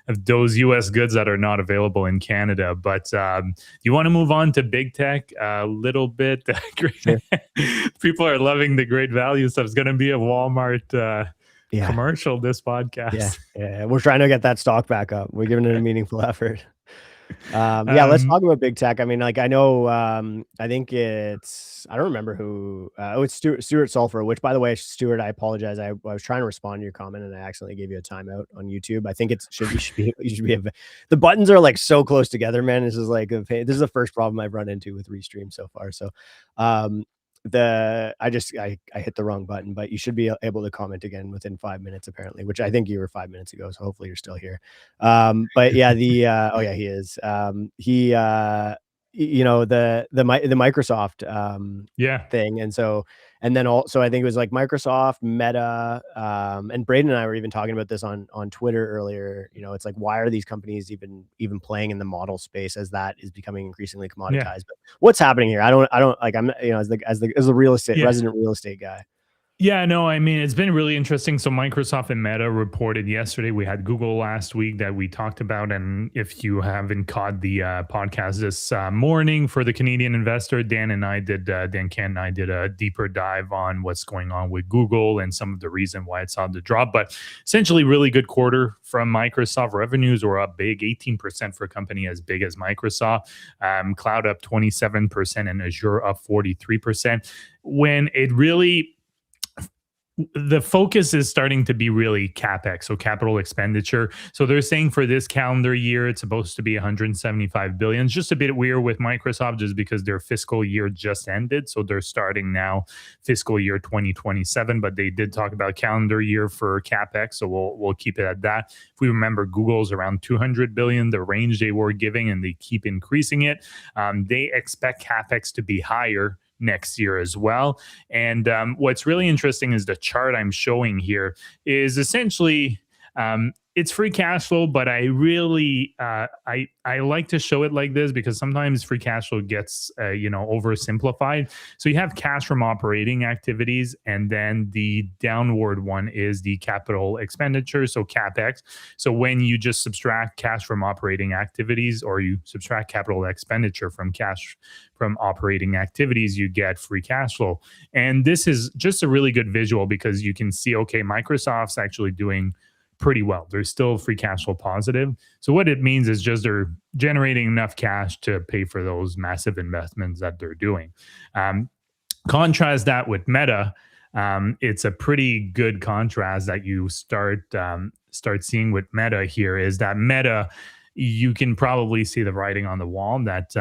Speaker 2: of those US goods that are not available in Canada. But you want to move on to big tech a little bit?
Speaker 1: Sure.
Speaker 2: People are loving the great value stuff. It's going to be a Walmart.
Speaker 1: Yeah.
Speaker 2: Commercial this
Speaker 1: Yeah.
Speaker 2: podcast.
Speaker 1: Yeah, we're trying to get that stock back up. We're giving it a meaningful effort. Yeah, let's
Speaker 2: um
Speaker 1: talk about big tech. I mean, like, I know, I think I don't remember who, it's Stuart Sulfur, which, by the way, Stuart, I apologize. I was trying to respond to your comment and I accidentally gave you a timeout on YouTube. I think you should be, the buttons are like so close together, man. This is like, this is the first problem I've run into with Restream so far. So, um, I hit the wrong button, but you should be able to comment again within 5 minutes, apparently, which I think you were 5 minutes ago. So hopefully you're still here. But yeah, oh yeah, he is. You know, the Microsoft
Speaker 2: yeah,
Speaker 1: thing, and then also I think it was like Microsoft, Meta, and Braden and I were even talking about this on Twitter earlier. You know, it's like, why are these companies even playing in the model space, as that is becoming increasingly
Speaker 2: yeah,
Speaker 1: commoditized? But what's happening here? I don't like, I'm, you know, as the
Speaker 2: yeah.
Speaker 1: resident real estate guy.
Speaker 2: Yeah, no, I mean, it's been really interesting. So Microsoft and Meta reported yesterday. We had Google last week that we talked about. And if you haven't caught the podcast this morning for the Canadian investor, Dan Ken and I did a deeper dive on what's going on with Google and some of the reason why it's on the drop. But essentially, really good quarter from Microsoft. Revenues were up big, 18% for a company as big as Microsoft. Cloud up 27% and Azure up 43%. When it really the focus is starting to be really capex, so capital expenditure. So they're saying for this calendar year, it's supposed to be 175 billion. It's just a bit weird with Microsoft, just because their fiscal year just ended, so they're starting now fiscal year 2027. But they did talk about calendar year for capex, so we'll keep it at that. If we remember, Google's around 200 billion, the range they were giving, and they keep increasing it. They expect capex to be higher next year as well. And what's really interesting is the chart I'm showing here is essentially it's free cash flow, but I really I like to show it like this because sometimes free cash flow gets oversimplified. So you have cash from operating activities, and then the downward one is the capital expenditure, so capex. So when you just subtract cash from operating activities, or you subtract capital expenditure from cash from operating activities, you get free cash flow. And this is just a really good visual because you can see, okay, Microsoft's actually doing pretty well. They're still free cash flow positive. So what it means is just they're generating enough cash to pay for those massive investments that they're doing. Contrast that with Meta. It's a pretty good contrast that you start seeing with Meta here, is that Meta, you can probably see the writing on the wall that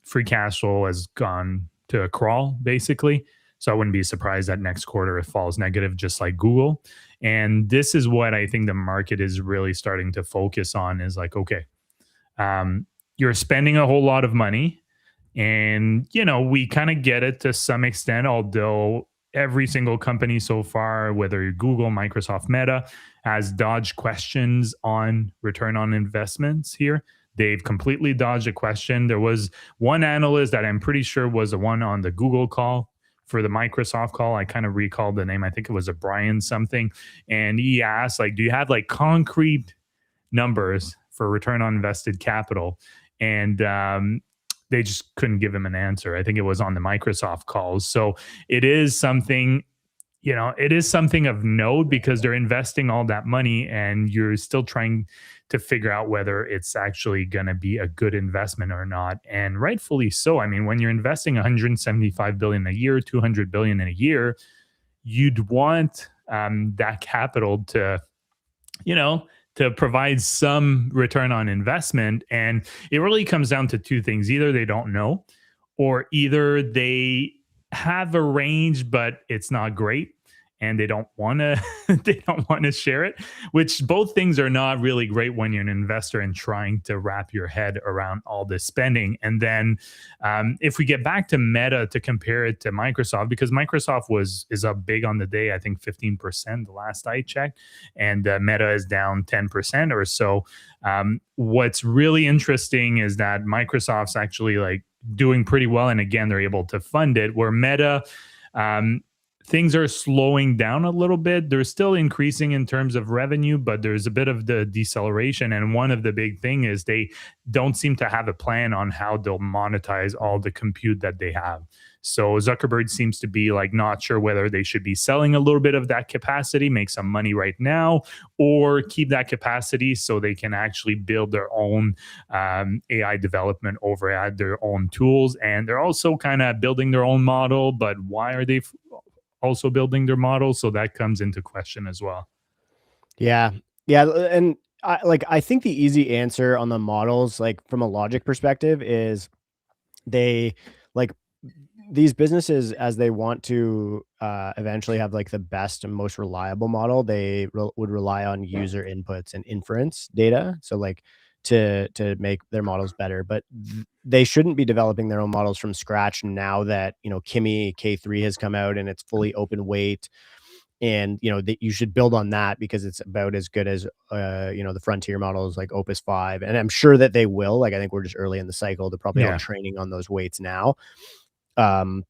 Speaker 2: free cash flow has gone to a crawl, basically. So I wouldn't be surprised that next quarter it falls negative, just like Google. And this is what I think the market is really starting to focus on, is like, okay, you're spending a whole lot of money, and we kind of get it to some extent, although every single company so far, whether you're Google, Microsoft, Meta, has dodged questions on return on investments here. They've completely dodged a question. There was one analyst that I'm pretty sure was the one on the Google call. For the Microsoft call, I kind of recalled the name. I think it was a Brian something. And he asked, like, do you have like concrete numbers for return on invested capital? And they just couldn't give him an answer. I think it was on the Microsoft calls. So it is something, it is something of note because they're investing all that money and you're still trying to figure out whether it's actually going to be a good investment or not. And rightfully so. I mean, when you're investing 175 billion a year, 200 billion in a year, you'd want that capital to, you know, to provide some return on investment. And it really comes down to two things. Either they don't know, or either they have a range, but it's not great and they don't want to they don't want to share it, which both things are not really great when you're an investor and trying to wrap your head around all this spending. And then if we get back to Meta to compare it to Microsoft, because Microsoft is up big on the day, I think 15% the last I checked, and Meta is down 10% or so. What's really interesting is that Microsoft's actually like doing pretty well, and again, they're able to fund it. Where Meta, um, things are slowing down a little bit. They're still increasing in terms of revenue, but there's a bit of the deceleration. And one of the big thing is they don't seem to have a plan on how they'll monetize all the compute that they have. So Zuckerberg seems to be like not sure whether they should be selling a little bit of that capacity, make some money right now, or keep that capacity so they can actually build their own AI development over at their own tools. And they're also kind of building their own model, but why are they also building their model? So that comes into question as well.
Speaker 1: Yeah. Yeah, and I think the easy answer on the models, like from a logic perspective, is they like these businesses, as they want to eventually have like the best and most reliable model, they would rely on user inputs and inference data. So like to make their models better, but they shouldn't be developing their own models from scratch now that Kimi K3 has come out and it's fully open weight, and that you should build on that because it's about as good as the frontier models like Opus 5, and I'm sure that they will. Like I think we're just early in the cycle. They're probably all
Speaker 2: Yeah.
Speaker 1: training on those weights now. um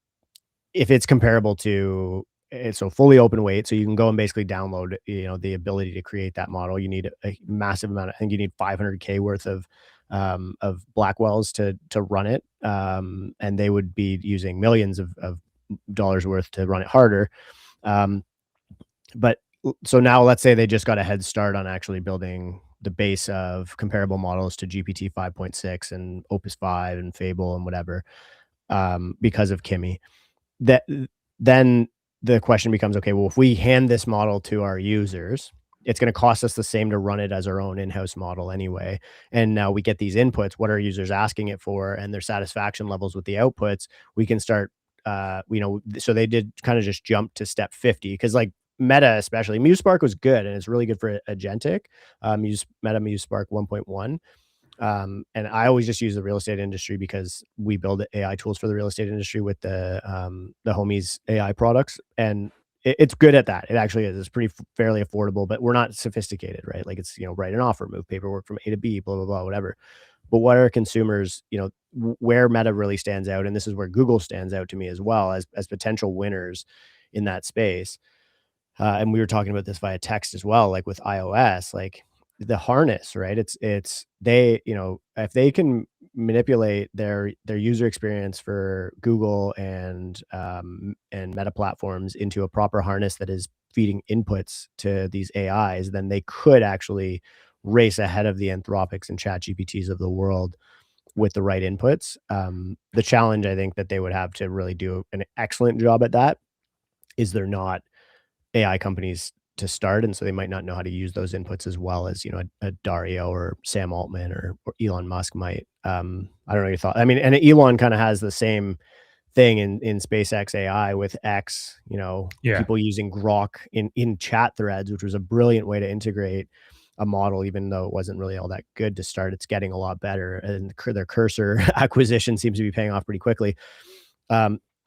Speaker 1: if it's comparable to so fully open weight, so you can go and basically download the ability to create that model. You need a massive amount. I think you need 500K worth of Blackwells to run it, and they would be using millions of dollars worth to run it harder. But so now let's say they just got a head start on actually building the base of comparable models to GPT 5.6 and Opus 5 and Fable and whatever, because of Kimi. That then the question becomes, okay, well, if we hand this model to our users, it's going to cost us the same to run it as our own in-house model anyway. And now we get these inputs, what are users asking it for, and their satisfaction levels with the outputs. We can start, so they did kind of just jump to step 50, because like Meta, especially MuseSpark was good and it's really good for agentic. Meta MuseSpark 1.1. And I always just use the real estate industry because we build AI tools for the real estate industry with the homies AI products, and it's good at that. It actually is. It's pretty fairly affordable, but we're not sophisticated, right? Like it's write an offer, move paperwork from A to B, blah blah blah, whatever. But what are consumers? Where Meta really stands out, and this is where Google stands out to me as well as potential winners in that space. And we were talking about this via text as well, like with iOS, like the harness, right? It's they, if they can manipulate their user experience for Google and Meta platforms into a proper harness that is feeding inputs to these AIs, then they could actually race ahead of the Anthropics and Chat GPTs of the world with the right inputs. The challenge I think that they would have to really do an excellent job at that is they're not AI companies to start, and so they might not know how to use those inputs as well as a Dario or Sam Altman or Elon Musk might. I don't know your thought. I mean, and Elon kind of has the same thing in SpaceX AI with X.
Speaker 2: Yeah.
Speaker 1: People using Grok in chat threads, which was a brilliant way to integrate a model, even though it wasn't really all that good to start. It's getting a lot better, and their cursor acquisition seems to be paying off pretty quickly.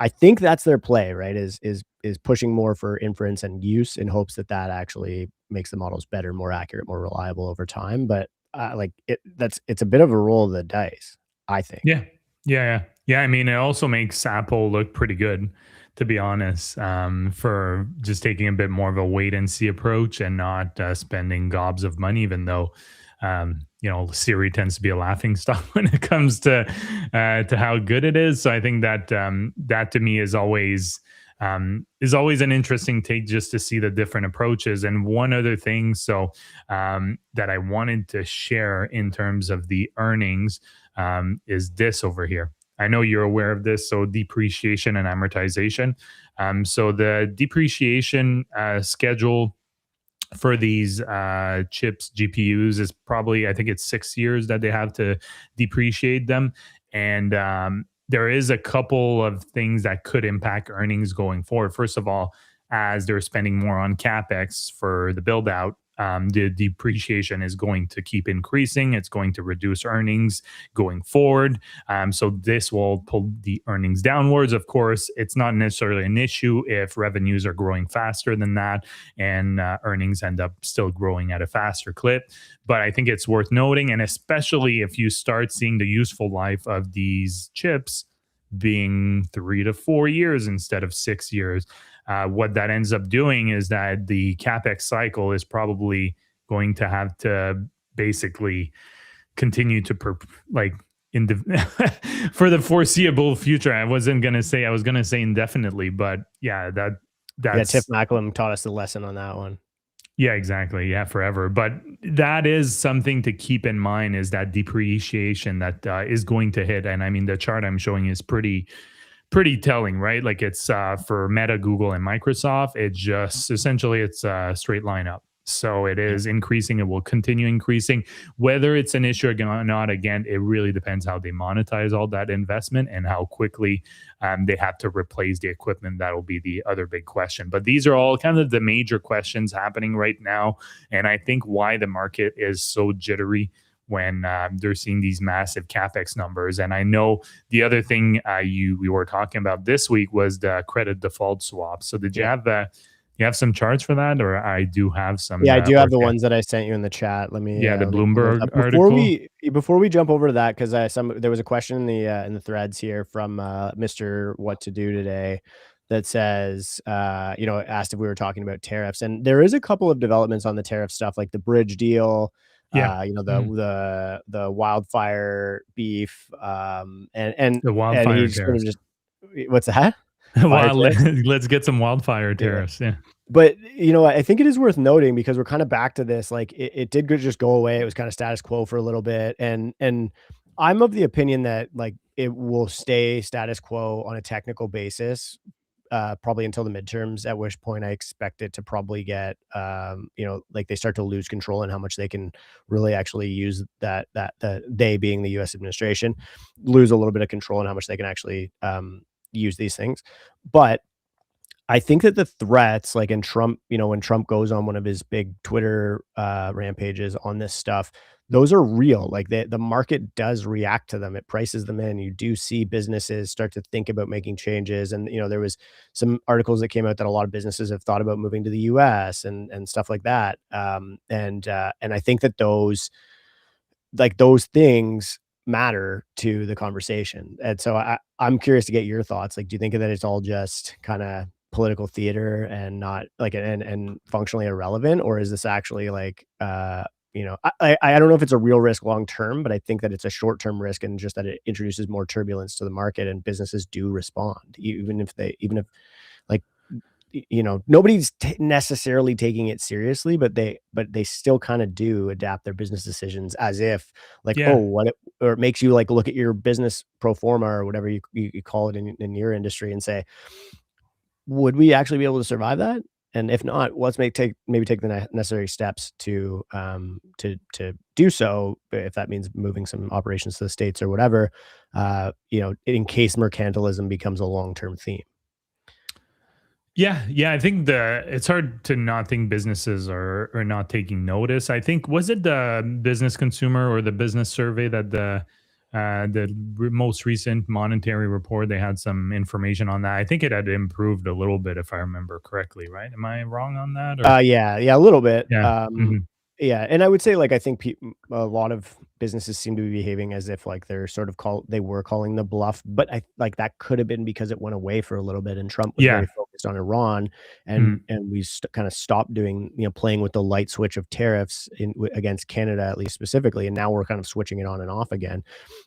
Speaker 1: I think that's their play, right? Is pushing more for inference and use in hopes that that actually makes the models better, more accurate, more reliable over time. But like it's a bit of a roll of the dice, I think.
Speaker 2: Yeah. Yeah. I mean, it also makes Apple look pretty good, to be honest, for just taking a bit more of a wait and see approach and not spending gobs of money, even though, Siri tends to be a laughing stock when it comes to how good it is. So I think that that to me is always an interesting take just to see the different approaches. And one other thing, that I wanted to share in terms of the earnings is this over here. I know you're aware of this. So depreciation and amortization. So the depreciation schedule for these chips, GPUs, is probably, I think it's 6 years that they have to depreciate them. And there is a couple of things that could impact earnings going forward. First of all, as they're spending more on capex for the build out, the depreciation is going to keep increasing. It's going to reduce earnings going forward. So this will pull the earnings downwards. Of course, it's not necessarily an issue if revenues are growing faster than that and earnings end up still growing at a faster clip. But I think it's worth noting, and especially if you start seeing the useful life of these chips being 3 to 4 years instead of 6 years. What that ends up doing is that the capex cycle is probably going to have to basically continue to like in the for the foreseeable future. I was gonna say indefinitely, but yeah,
Speaker 1: Yeah, Tiff
Speaker 2: that's
Speaker 1: Macklem taught us the lesson on that one.
Speaker 2: yeah, exactly. Yeah, forever. But that is something to keep in mind, is that depreciation that is going to hit. And I mean, the chart I'm showing is pretty telling, right? Like it's for Meta, Google, and Microsoft. It just essentially it's a straight line up. So it
Speaker 1: Yeah.
Speaker 2: is increasing. It will continue increasing. Whether it's an issue or not, again, it really depends how they monetize all that investment and how quickly they have to replace the equipment. That'll be the other big question. But these are all kind of the major questions happening right now. And I think why the market is so jittery when they're seeing these massive capex numbers. And I know the other thing we were talking about this week was the credit default swap. So did
Speaker 1: Yeah.
Speaker 2: you have some charts for that, or I do have some?
Speaker 1: Yeah, I do have the ones that I sent you in the chat.
Speaker 2: The
Speaker 1: Let me pull those
Speaker 2: Bloomberg
Speaker 1: up.
Speaker 2: article.
Speaker 1: Before we jump over to that, because there was a question in the threads here from Mr. What to Do Today that says, asked if we were talking about tariffs, and there is a couple of developments on the tariff stuff, like the bridge deal,
Speaker 2: Yeah, mhm.
Speaker 1: the wildfire beef,
Speaker 2: The
Speaker 1: and he
Speaker 2: wildfire
Speaker 1: sort of
Speaker 2: tariffs.
Speaker 1: just what's that? Fire
Speaker 2: Well,
Speaker 1: tariffs?
Speaker 2: let's get some wildfire
Speaker 1: Yeah.
Speaker 2: tariffs. Yeah,
Speaker 1: But, I think it is worth noting because we're kinda back to this, like, it did go just go away, it was kinda status quo for a little bit, and I'm of the opinion that, like, it will stay status quo on a technical basis, probably until the midterms, at which point I expect it to probably get, like, they start to lose control in how much they can really actually use that they being the US administration, lose a little bit of control in how much they can actually, use these things, but I think that the threats, like in Trump, when Trump goes on one of his big Twitter rampages on this stuff, those are real. Like the market does react to them. It prices them in. You do see businesses start to think about making changes. And there was some articles that came out that a lot of businesses have thought about moving to the US and stuff like that. And I think that those things matter to the conversation. And so I'm curious to get your thoughts. Like, do you think that it's all just kind of political theater and not like and functionally irrelevant, or is this actually like I don't know if it's a real risk long term, but I think that it's a short term risk, and just that it introduces more turbulence to the market and businesses do respond, even if like nobody's necessarily taking it seriously, but they still kind of do adapt their business decisions as if like, oh,
Speaker 2: yeah.
Speaker 1: or it makes you like look at your business pro forma or whatever you call it in your industry and say, would we actually be able to survive that? And if not, let's maybe take the necessary steps to do so. If that means moving some operations to the States or whatever, in case mercantilism becomes a long term theme.
Speaker 2: Yeah. I think it's hard to not think businesses are not taking notice. I think, was it the business consumer or the business survey that the most recent monetary report, they had some information on that. I think it had improved a little bit, if I remember correctly. Right? Am I wrong on that? Or
Speaker 1: Yeah, a little bit.
Speaker 2: yeah. Hmm.
Speaker 1: Yeah, and I would say, like, I think a lot of businesses seem to be behaving as if, like, they're sort of they were calling the bluff, but I like, that could have been because it went away for a little bit, and Trump was
Speaker 2: Yeah.
Speaker 1: very focused on Iran,
Speaker 2: Mhm.
Speaker 1: and we kinda stopped doing, playing with the light switch of tariffs against Canada, at least specifically, and now we're kind of switching it on and off again.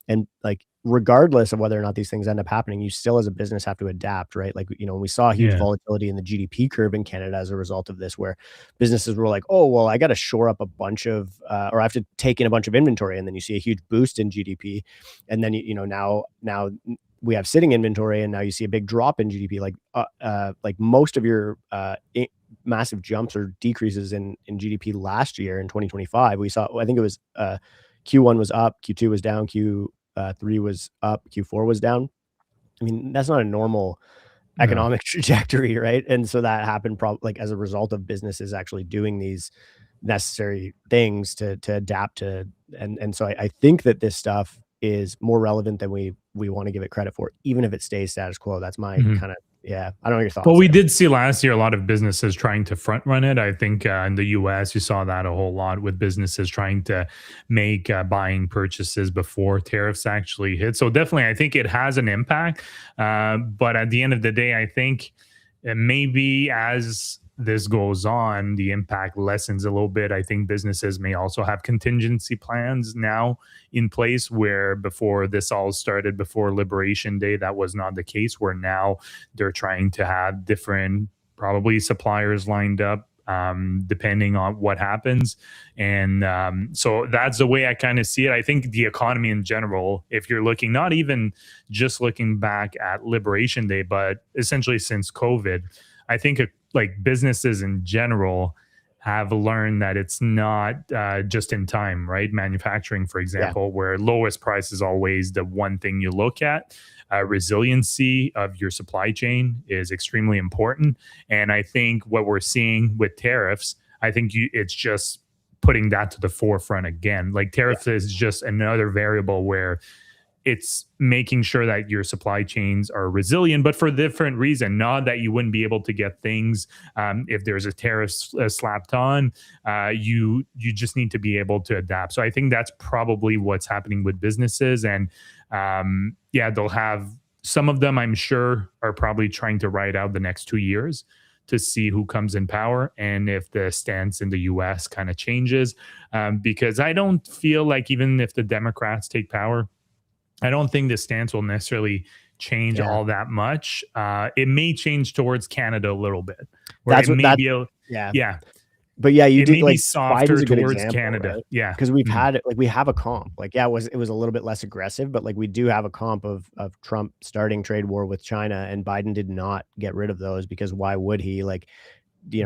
Speaker 1: And, like, regardless of whether or not these things end up happening, you still as a business have to adapt, right? Like, we saw huge
Speaker 2: Yeah.
Speaker 1: volatility in the GDP curve in Canada as a result of this, where businesses were like, "Oh, well, I gotta shore up a bunch of, or I have to take in a bunch of inventory," and then you see a huge boost in GDP, and then, now we have sitting inventory, and now you see a big drop in GDP, like most of your, massive jumps or decreases in GDP last year in 2025, we saw, I think it was, Q1 was up, Q2 was down, Q3 was up, Q4 was down. I mean, that's not a normal
Speaker 2: No.
Speaker 1: economic trajectory, right? And so that happened like, as a result of businesses actually doing these necessary things to adapt to, and so I think that this stuff is more relevant than we wanna give it credit for, even if it stays status quo. That's my
Speaker 2: Mhm.
Speaker 1: kinda, yeah, I don't know your
Speaker 2: Well,
Speaker 1: thoughts
Speaker 2: we
Speaker 1: there.
Speaker 2: did see last year a lot of businesses trying to front run it. I think in the US, you saw that a whole lot with businesses trying to make buying purchases before tariffs actually hit. So, definitely, I think it has an impact. But at the end of the day, I think maybe as this goes on, the impact lessens a little bit. I think businesses may also have contingency plans now in place where before this all started, before Liberation Day, that was not the case, where now they're trying to have different, probably suppliers lined up depending on what happens. And so that's the way I kind of see it. I think the economy in general, if you're looking, not even just looking back at Liberation Day, but essentially since COVID, I think like businesses in general have learned that it's not just in time, right? Manufacturing, for
Speaker 1: Yeah,
Speaker 2: example, where lowest price is always the one thing you look at. Resiliency of your supply chain is extremely important. And I think what we're seeing with tariffs, I think it's just putting that to the forefront again. Like
Speaker 1: yeah,
Speaker 2: tariffs is just another variable where it's making sure that your supply chains are resilient, but for a different reason. Not that you wouldn't be able to get things if there's a tariff slapped on. You just need to be able to adapt. So I think that's probably what's happening with businesses, and yeah, they'll have some of them. I'm sure are probably trying to ride out the next 2 years to see who comes in power and if the stance in the U.S. kind of changes. Because I don't feel like even if the Democrats take power, I don't think the stance will necessarily change
Speaker 1: yeah.
Speaker 2: all that much. It may change towards Canada a little bit, where
Speaker 1: That's
Speaker 2: it
Speaker 1: what
Speaker 2: may
Speaker 1: that
Speaker 2: be a,
Speaker 1: Yeah.
Speaker 2: yeah,
Speaker 1: But yeah, you
Speaker 2: it
Speaker 1: did
Speaker 2: may be
Speaker 1: like, Biden's
Speaker 2: softer
Speaker 1: a good
Speaker 2: towards
Speaker 1: example,
Speaker 2: Canada.
Speaker 1: right?
Speaker 2: Yeah.
Speaker 1: Because we've
Speaker 2: Mhm.
Speaker 1: had it, like, we have a comp. Like, yeah, it was a little bit less aggressive, but, like, we do have a comp of Trump starting trade war with China, and Biden did not get rid of those, because why would he? Like,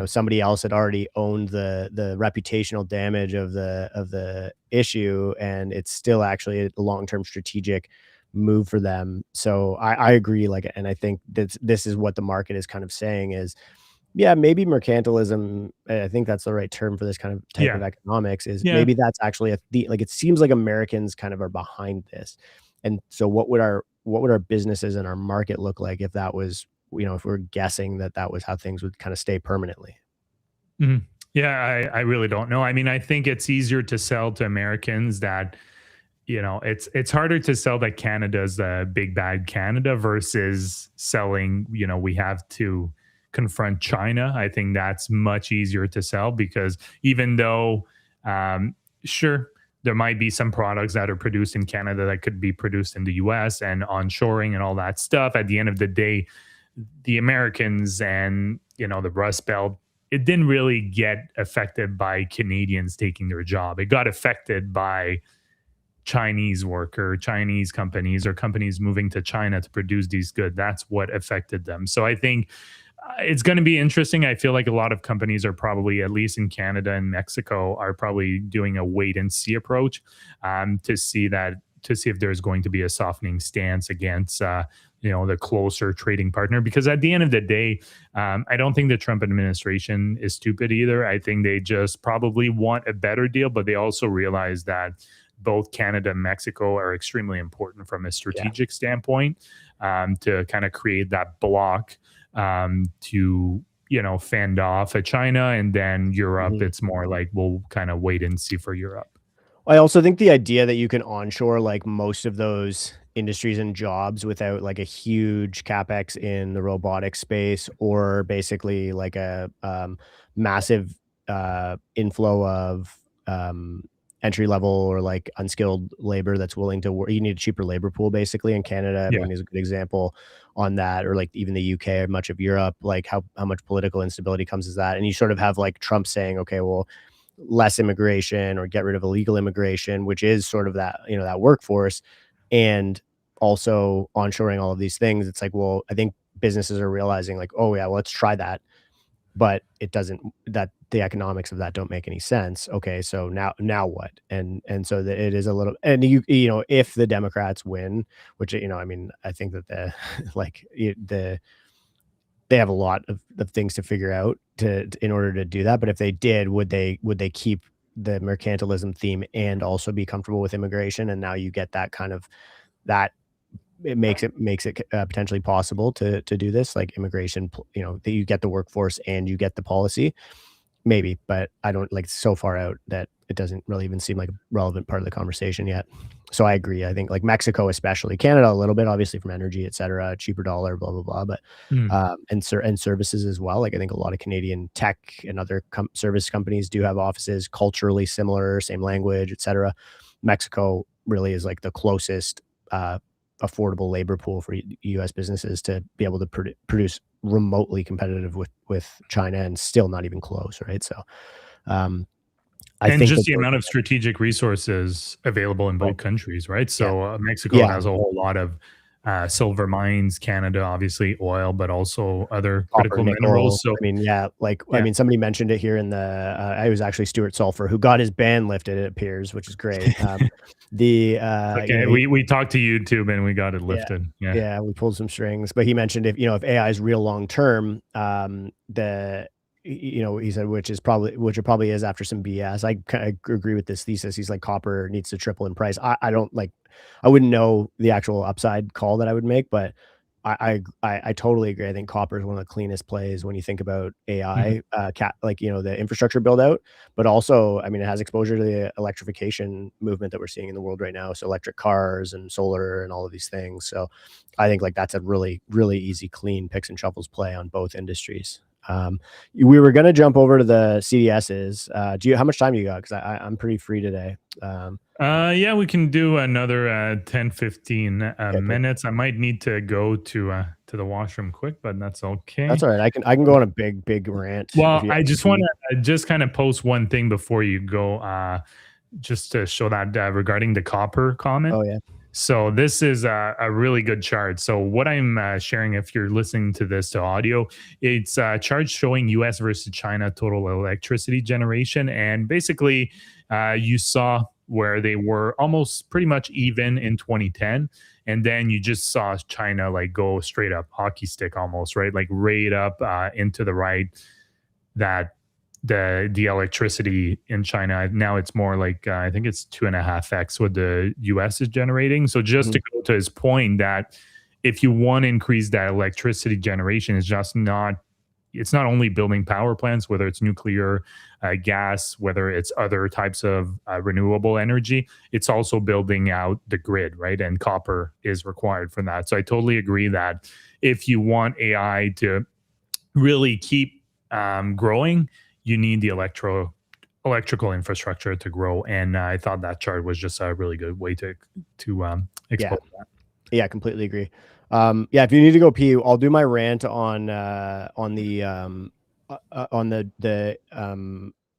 Speaker 1: somebody else had already owned the reputational damage of the issue, and it's still actually a long-term strategic move for them. So I agree, like, and I think this is what the market is kind of saying is, yeah, maybe mercantilism, I think that's the right term for this kind of type of
Speaker 2: Yeah.
Speaker 1: economics, is
Speaker 2: Yeah.
Speaker 1: maybe that's actually like, it seems like Americans kind of are behind this. And so what would our businesses and our market look like if that was, if we're guessing that that was how things would kind of stay permanently?
Speaker 2: Mhm. Yeah. I really don't know. I mean, I think it's easier to sell to Americans that, it's harder to sell that Canada's a big bad Canada versus selling, we have to confront China. I think that's much easier to sell because even though, um, sure, there might be some products that are produced in Canada that could be produced in the US and onshoring and all that stuff. At the end of the day, the Americans and, the Rust Belt, it didn't really get affected by Canadians taking their job. It got affected by Chinese worker, Chinese companies, or companies moving to China to produce these goods. That's what affected them. So I think it's going to be interesting. I feel like a lot of companies are probably, at least in Canada and Mexico, are probably doing a wait and see approach to see if there's going to be a softening stance against the closer trading partner. Because at the end of the day, I don't think the Trump administration is stupid either. I think they just probably want a better deal, but they also realize that both Canada and Mexico are extremely important from a
Speaker 1: Yeah.
Speaker 2: strategic standpoint, to kind of create that block, to fend off at China, and then Europe.
Speaker 1: Mhm.
Speaker 2: It's more like we'll kind of wait and see for Europe.
Speaker 1: I also think the idea that you can onshore, like, most of those industries and jobs without, like, a huge CapEx in the robotics space or basically like a, massive, inflow of, entry level or, like, unskilled labor that's willing to work. You need a cheaper labor pool basically, and Canada, I
Speaker 2: Yeah.
Speaker 1: mean, is a good example on that, or, like, even the UK or much of Europe, like, how much political instability comes as that, and you sort of have, like, Trump saying, "Okay, well, less immigration or get rid of illegal immigration," which is sort of that, that workforce, and also onshoring all of these things. It's like, well, I think businesses are realizing like, oh yeah, well, let's try that, but it doesn't, that the economics of that don't make any sense. Okay, so now what? And so that it is a little, and if the Democrats win, which, I mean, I think that the like they have a lot of things to figure out in order to do that. But if they did, would they keep the mercantilism theme and also be comfortable with immigration? And now you get that kind of that it makes it potentially possible to do this, like immigration. That you get the workforce and you get the policy. Maybe, but I don't, like, so far out that it doesn't really even seem like a relevant part of the conversation yet. So I agree. I think, like, Mexico especially, Canada a little bit, obviously from energy, et cetera, cheaper dollar, blah, blah, blah, but,
Speaker 2: Mm.
Speaker 1: and services as well. Like, I think a lot of Canadian tech and other service companies do have offices culturally similar, same language, et cetera. Mexico really is, like, the closest, affordable labor pool for US businesses to be able to produce remotely competitive with China, and still not even close, right? So, um, I
Speaker 2: And
Speaker 1: think
Speaker 2: just
Speaker 1: that
Speaker 2: the amount of strategic resources available in
Speaker 1: right,
Speaker 2: both countries, right?
Speaker 1: yeah,
Speaker 2: So Mexico
Speaker 1: yeah,
Speaker 2: has a whole lot of silver mines, Canada, obviously oil, but also other
Speaker 1: copper,
Speaker 2: critical
Speaker 1: nickel.
Speaker 2: minerals. So,
Speaker 1: I mean, yeah, like, I
Speaker 2: yeah.
Speaker 1: mean, somebody mentioned it here in the, it was actually Stuart Sulphur who got his ban lifted, it appears, which is great. The,
Speaker 2: Okay, we talked to YouTube and we got it
Speaker 1: yeah.
Speaker 2: lifted. Yeah.
Speaker 1: Yeah, we pulled some strings, but he mentioned if AI is real long term, he said, which it probably is after some BS. I kinda agree with this thesis. He's like, copper needs to triple in price. I don't like, I wouldn't know the actual upside call that I would make, but I totally agree. I think copper is one of the cleanest plays when you think about
Speaker 2: Mhm.
Speaker 1: AI, like, the infrastructure build out, but also, I mean, it has exposure to the electrification movement that we're seeing in the world right now. So electric cars and solar and all of these things. So I think, like, that's a really, really easy, clean picks and shovels play on both industries. We were gonna jump over to the CDSs. How much time do you got? Because I'm pretty free today.
Speaker 2: Yeah, we can do another 10, 15
Speaker 1: Okay, perfect.
Speaker 2: minutes. I might need to go to the washroom quick, but that's
Speaker 1: That's
Speaker 2: okay.
Speaker 1: all right. I can go on a big, big rant if
Speaker 2: Well,
Speaker 1: you
Speaker 2: I just
Speaker 1: if
Speaker 2: want
Speaker 1: you
Speaker 2: to just kind of post one thing before you go, just to show that regarding the copper comment.
Speaker 1: Oh, yeah.
Speaker 2: So this is a really good chart. So what I'm sharing, if you're listening to this to audio, it's a chart showing U.S. versus China total electricity generation, and basically, you saw where they were almost pretty much even in 2010, and then you just saw China like go straight up hockey stick almost, right, like right up into the right, that the electricity in China now it's more like I think it's 2.5x what the US is generating. So just
Speaker 1: Mhm.
Speaker 2: to go to his point that if you want to increase that electricity generation, it's not only building power plants, whether it's nuclear, gas, whether it's other types of renewable energy, it's also building out the grid, right? And copper is required for that. So I totally agree that if you want AI to really keep growing, you need the electrical infrastructure to grow. And I thought that chart was just a really good way to
Speaker 1: Yeah.
Speaker 2: expose that.
Speaker 1: Yeah, completely agree. Yeah, if you need to go pee, I'll do my rant on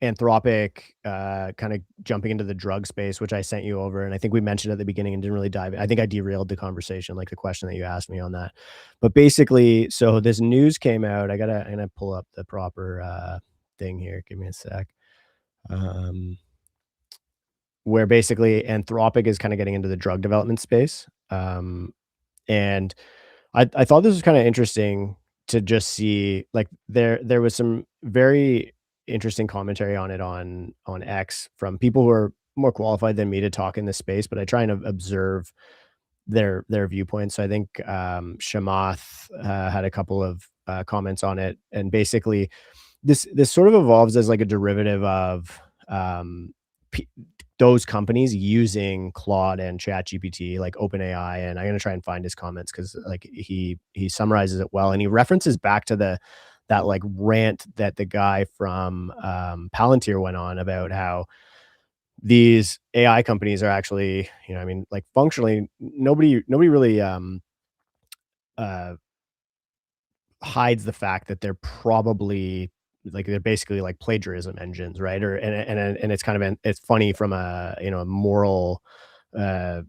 Speaker 1: Anthropic, kind of jumping into the drug space, which I sent you over, and I think we mentioned at the beginning and didn't really dive in. I think I derailed the conversation, like the question that you asked me on that. But basically, so this news came out. I'm gonna pull up the proper thing here. Give me a sec. Um, where basically Anthropic is kind of getting into the drug development space. And I thought this was kinda interesting to just see, like, there was some very interesting commentary on it on X from people who are more qualified than me to talk in this space, but I try and observe their viewpoints. So I think Shamath had a couple of comments on it, and basically this sort of evolves as like a derivative of um, p- those companies using Claude and ChatGPT, like OpenAI. And I'm gonna try and find his comments because like he summarizes it well, and he references back to the that like rant that the guy from Palantir went on about how these AI companies are actually, I mean, like functionally, nobody really uh, hides the fact that they're probably like they're basically like plagiarism engines, right? Or and it's kind of it's funny from a a moral uh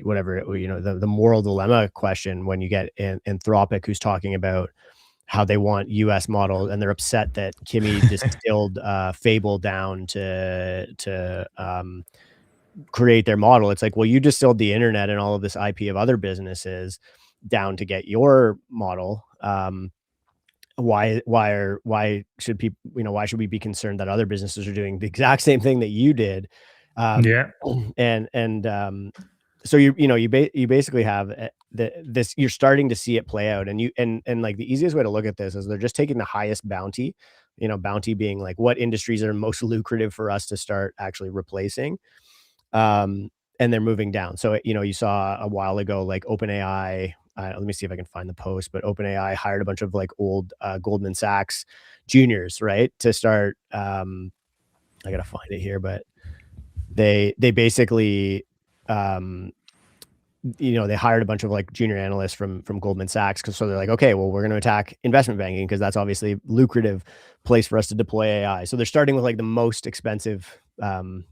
Speaker 1: whatever the moral dilemma question when you get Anthropic who's talking about how they want US models and they're upset that Kimmy distilled Fable down to create their model. It's like, well, you distilled the internet and all of this IP of other businesses down to get your model. Why should people, why should we be concerned that other businesses are doing the exact same thing that you did? Um,
Speaker 2: Yeah.
Speaker 1: and so you basically have this you're starting to see it play out, and like the easiest way to look at this is they're just taking the highest bounty, bounty being like what industries are most lucrative for us to start actually replacing, um, and they're moving down. So, you saw a while ago, like OpenAI. Let me see if I can find the post, but OpenAI hired a bunch of like old Goldman Sachs juniors, right, to start. I gotta find it here, but they basically um, they hired a bunch of like junior analysts from Goldman Sachs because so they're like, okay, well, we're going to attack investment banking because that's obviously lucrative place for us to deploy AI. So they're starting with like the most expensive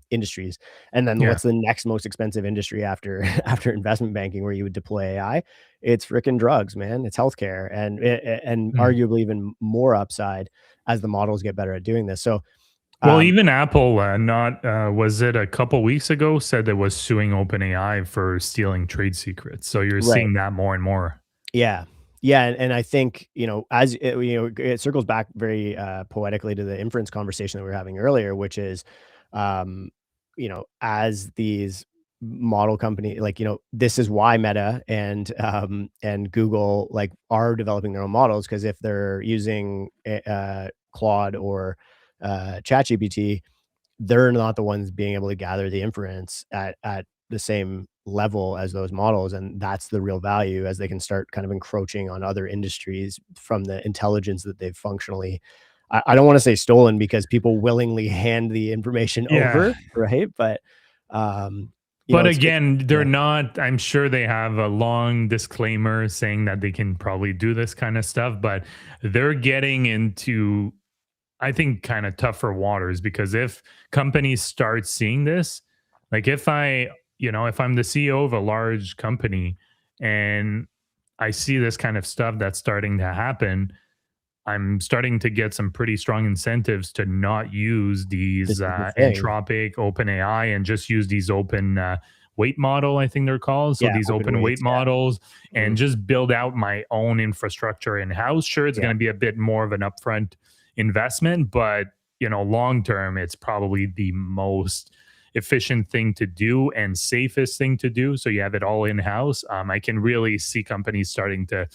Speaker 1: industries, and then
Speaker 2: Yeah.
Speaker 1: what's the next most expensive industry after after investment banking where you would deploy AI? It's freaking drugs, man. It's healthcare, and
Speaker 2: Mm.
Speaker 1: arguably even more upside as the models get better at doing this. So
Speaker 2: Well,
Speaker 1: um,
Speaker 2: even Apple, not was it a couple weeks ago, said it was suing OpenAI for stealing trade secrets. So you're
Speaker 1: right.
Speaker 2: seeing that more and more.
Speaker 1: Yeah. Yeah, and I think, as it circles back very, poetically to the inference conversation that we were having earlier, which is, um, as these model company like, this is why Meta and Google, like, are developing their own models because if they're using Claude or, ChatGPT, they're not the ones being able to gather the inference at the same level as those models, and that's the real value as they can start kind of encroaching on other industries from the intelligence that they've functionally I don't wanna say stolen because people willingly hand the information
Speaker 2: Yeah.
Speaker 1: over, right? But, um,
Speaker 2: But
Speaker 1: it's
Speaker 2: again, they're
Speaker 1: yeah,
Speaker 2: not, I'm sure they have a long disclaimer saying that they can probably do this kind of stuff, but they're getting into, I think, kind of tougher waters because if companies start seeing this, like if if I'm the CEO of a large company and I see this kind of stuff that's starting to happen, I'm starting to get some pretty strong incentives to not use
Speaker 1: this
Speaker 2: these
Speaker 1: is the thing.
Speaker 2: Entropic, OpenAI, and just use these open weight model, I think they're called. So
Speaker 1: Yeah,
Speaker 2: these
Speaker 1: open
Speaker 2: open weight
Speaker 1: weights,
Speaker 2: models,
Speaker 1: yeah.
Speaker 2: and
Speaker 1: Mhm.
Speaker 2: just build out my own infrastructure in house. Sure, it's
Speaker 1: Yeah.
Speaker 2: going to be a bit more of an upfront investment, but long term, it's probably the most efficient thing to do and safest thing to do. So you have it all in house. I can really see companies starting to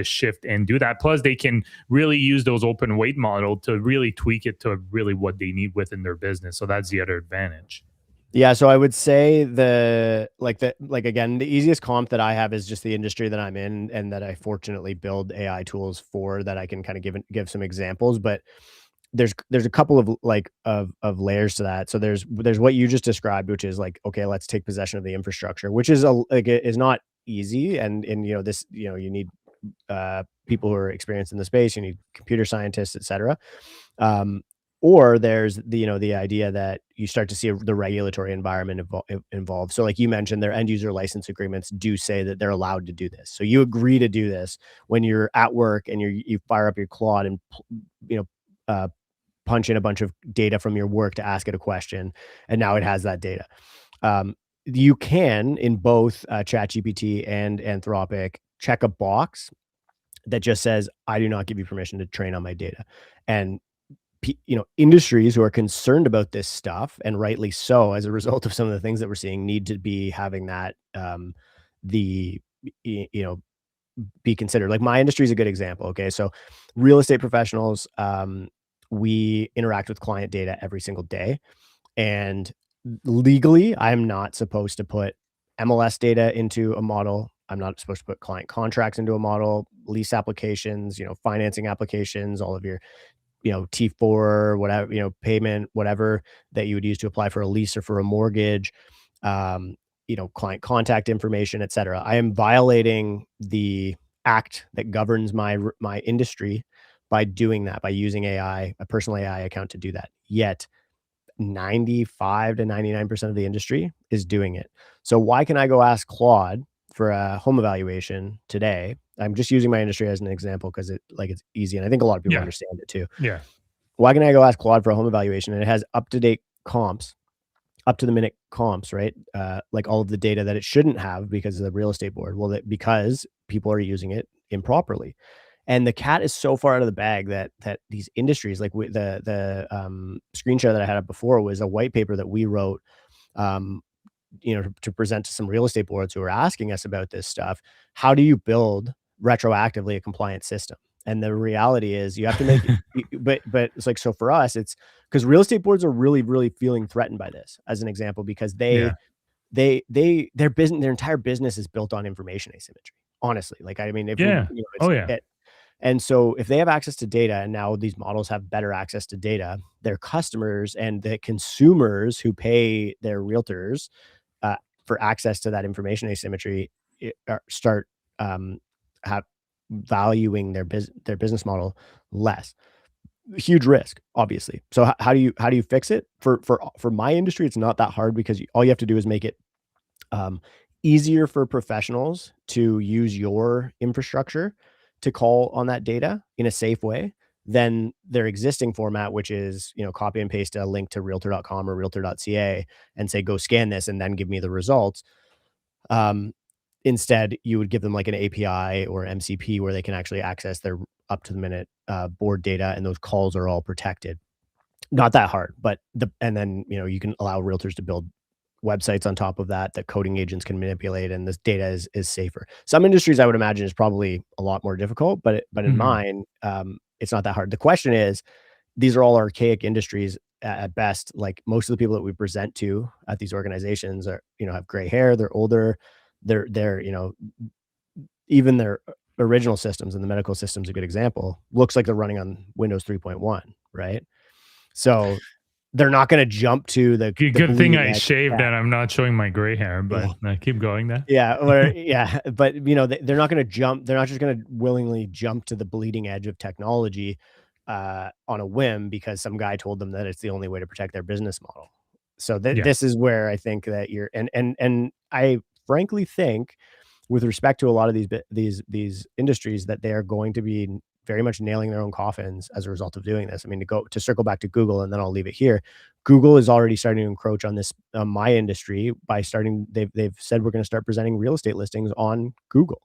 Speaker 2: shift and do that. Plus, they can really use those open weight model to really tweak it to really what they need within their business. So that's the other advantage.
Speaker 1: Yeah, so I would say again, the easiest comp that I have is just the industry that I'm in and that I fortunately build AI tools for that I can kind of give some examples, but there's a couple of like of layers to that. So there's what you just described, which is like, okay, let's take possession of the infrastructure, which is is not easy, and this, you need people who are experienced in the space, you need computer scientists, etc. Um, or there's the idea that you start to see the regulatory environment involved. So, like you mentioned, their end user license agreements do say that they're allowed to do this. So you agree to do this when you're at work and you fire up your Claude and you know uh, punch in a bunch of data from your work to ask it a question, and now it has that data. You can in both ChatGPT and Anthropic check a box that just says, "I do not give you permission to train on my data," and industries who are concerned about this stuff, and rightly so, as a result of some of the things that we're seeing, need to be having that, the you know, be considered. Like my industry is a good example. Okay, so real estate professionals, we interact with client data every single day, and legally, I'm not supposed to put MLS data into a model. I'm not supposed to put client contracts into a model, lease applications, financing applications, all of your, T4, whatever, payment, whatever that you would use to apply for a lease or for a mortgage, client contact information, et cetera. I am violating the act that governs my industry by doing that, by using AI, a personal AI account to do that. Yet 95 to 99% of the industry is doing it. So why can I go ask Claude for a home evaluation today? I'm just using my industry as an example because it's easy, and I think a lot of people
Speaker 2: Yeah.
Speaker 1: understand it too.
Speaker 2: Yeah.
Speaker 1: Why can I go ask Claude for a home evaluation and it has up-to-date comps, up to the minute comps, right? Like all of the data that it shouldn't have because of the real estate board. Well, because people are using it improperly. And the cat is so far out of the bag that these industries, like the screen share that I had up before was a white paper that we wrote, um, to present to some real estate boards who are asking us about this stuff. How do you build retroactively a compliant system? And the reality is you have to make but it's like, so for us, it's because real estate boards are really, really feeling threatened by this as an example, because
Speaker 2: Yeah.
Speaker 1: their entire business is built on information asymmetry. Honestly, like, I mean, if we,
Speaker 2: Yeah. Oh yeah.
Speaker 1: and so if they have access to data and now these models have better access to data, their customers and the consumers who pay their realtors, uh, for access to that information asymmetry, start, have valuing their business model less. Huge risk, obviously. So how do you fix it? For my industry, it's not that hard because all you have to do is make it, um, easier for professionals to use your infrastructure to call on that data in a safe way than their existing format, which is, copy and paste a link to realtor.com or realtor.ca and say, go scan this and then give me the results. Um, Instead, you would give them like an API or MCP where they can actually access their up to the minute, board data, and those calls are all protected. Not that hard, but and then, you can allow realtors to build websites on top of that coding agents can manipulate, and this data is safer. Some industries I would imagine is probably a lot more difficult, but in
Speaker 2: Mhm.
Speaker 1: mine, it's not that hard. The question is, these are all archaic industries at best. Like most of the people that we present to at these organizations are, have gray hair, they're older, they're, even their original systems, and the medical system's a good example, looks like they're running on Windows 3.1, right? So they're not gonna jump to the
Speaker 2: Good thing
Speaker 1: bleeding
Speaker 2: I
Speaker 1: edge of
Speaker 2: shaved
Speaker 1: tech.
Speaker 2: and I'm not showing my gray hair, but
Speaker 1: Yeah.
Speaker 2: keep going then.
Speaker 1: Yeah, or yeah, but, they're not gonna jump, they're not just gonna willingly jump to the bleeding edge of technology, on a whim because some guy told them that it's the only way to protect their business model. So
Speaker 2: Yeah.
Speaker 1: this is where I think that you're, and I frankly think, with respect to a lot of these industries, that they are going to be very much nailing their own coffins as a result of doing this. I mean, to circle back to Google, and then I'll leave it here. Google is already starting to encroach on this, my industry, by starting. They've said we're going to start presenting real estate listings on Google.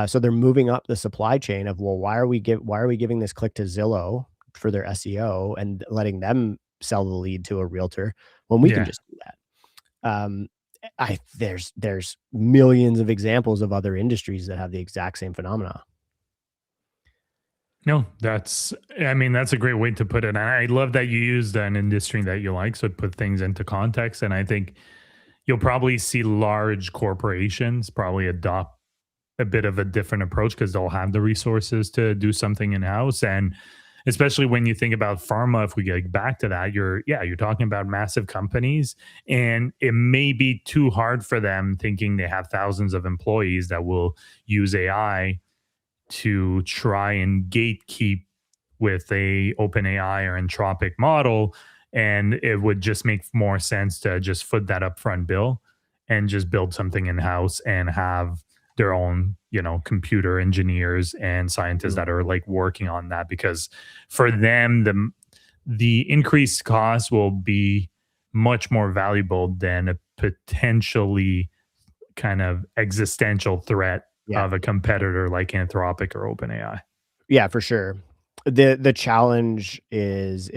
Speaker 1: So they're moving up the supply chain of, well, why are we giving this click to Zillow for their SEO and letting them sell the lead to a realtor when we can
Speaker 2: Yeah.
Speaker 1: just do that? Um, I there's millions of examples of other industries that have the exact same phenomena.
Speaker 2: No, that's a great way to put it. And I love that you used an industry that you like. So it put things into context. And I think you'll probably see large corporations probably adopt a bit of a different approach because they'll have the resources to do something in house. And especially when you think about pharma, if we get back to that, you're talking about massive companies, and it may be too hard for them thinking they have thousands of employees that will use AI to try and gatekeep with a OpenAI or Anthropic model, and it would just make more sense to just foot that upfront bill and just build something in house and have their own, computer engineers and scientists
Speaker 1: Mhm.
Speaker 2: that are like working on that, because for them the increased cost will be much more valuable than a potentially kind of existential threat
Speaker 1: Yeah.
Speaker 2: of a competitor like Anthropic or OpenAI.
Speaker 1: Yeah, for sure. The challenge is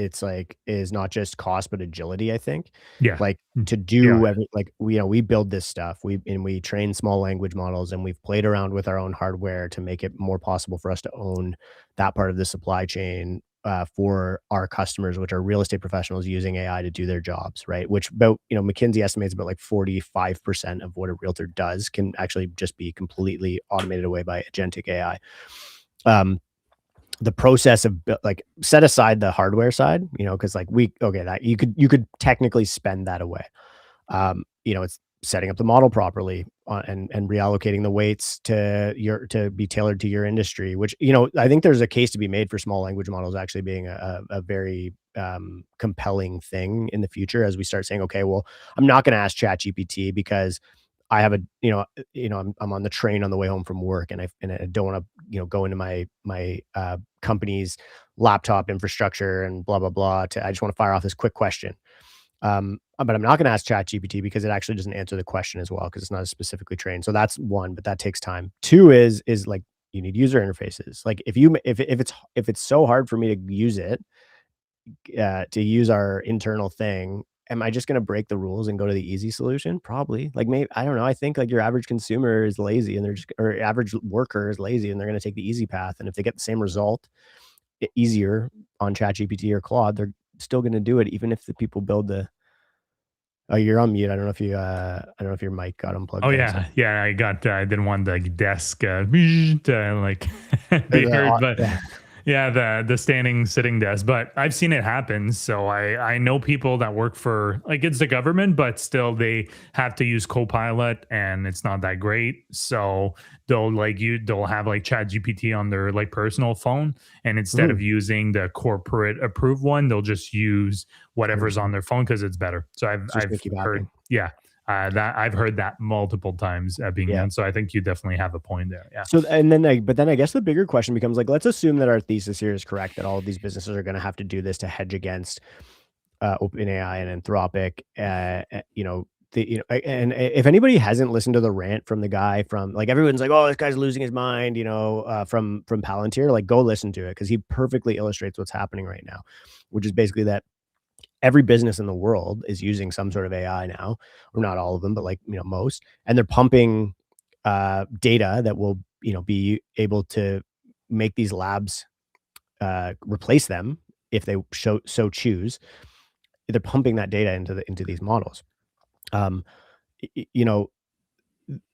Speaker 1: not just cost, but agility, I think.
Speaker 2: Yeah.
Speaker 1: Like,
Speaker 2: Mm.
Speaker 1: to
Speaker 2: Yeah.
Speaker 1: do every like, we build this stuff, we train small language models, and we've played around with our own hardware to make it more possible for us to own that part of the supply chain, for our customers, which are real estate professionals using AI to do their jobs, right? Which about McKinsey estimates about, like, 45% of what a realtor does can actually just be completely automated away by agentic AI. Um, the process of like, set aside the hardware side, because like, that you could technically spend that away. It's setting up the model properly, and reallocating the weights to be tailored to your industry, which, I think there's a case to be made for small language models actually being a very compelling thing in the future, as we start saying, okay, well, I'm not going to ask ChatGPT because I have I'm on the train on the way home from work, and I don't want to, go into my company's laptop infrastructure and blah blah blah. I just want to fire off this quick question. But I'm not going to ask ChatGPT because it actually doesn't answer the question as well, because it's not as specifically trained. So that's one, but that takes time. Two is like, you need user interfaces. Like, if it's so hard for me to use it, to use our internal thing, am I just going to break the rules and go to the easy solution? Probably. Like, maybe, I don't know. I think like your average consumer is lazy, and or average worker is lazy, and they're going to take the easy path. And if they get the same result, easier on ChatGPT or Claude, they're still going to do it, even if the people build the. Oh, you're on mute. I don't know if your mic got unplugged
Speaker 2: Oh
Speaker 1: there. So
Speaker 2: yeah, yeah. I didn't want the desk to like
Speaker 1: or
Speaker 2: be
Speaker 1: the
Speaker 2: heard,
Speaker 1: au
Speaker 2: but
Speaker 1: yeah.
Speaker 2: yeah, the standing sitting desk. But I've seen it happen. So I know people that work for, like, it's the government, but still they have to use Copilot, and it's not that great. So they'll have like Chat GPT on their like personal phone, and instead
Speaker 1: Mhm.
Speaker 2: of using the corporate approved one, they'll just use whatever's on
Speaker 1: 100%.
Speaker 2: their phone because it's better. So
Speaker 1: It's just gonna
Speaker 2: I've
Speaker 1: keep
Speaker 2: heard,
Speaker 1: happening.
Speaker 2: yeah, that I've heard that multiple times being
Speaker 1: Yeah.
Speaker 2: done. So I think you definitely have a point there. Yeah.
Speaker 1: So and then I but then I guess the bigger question becomes, like, let's assume that our thesis here is correct, that all of these businesses are gonna have to do this to hedge against, OpenAI and Anthropic, if anybody hasn't listened to the rant from the guy from, like, everyone's like, "Oh, this guy's losing his mind," from Palantir, like, go listen to it, because he perfectly illustrates what's happening right now, which is basically that every business in the world is using some sort of AI now, or not all of them, but, like, most, and they're pumping data that will, be able to make these labs replace them if they so choose. They're pumping that data into these models. Um, you know,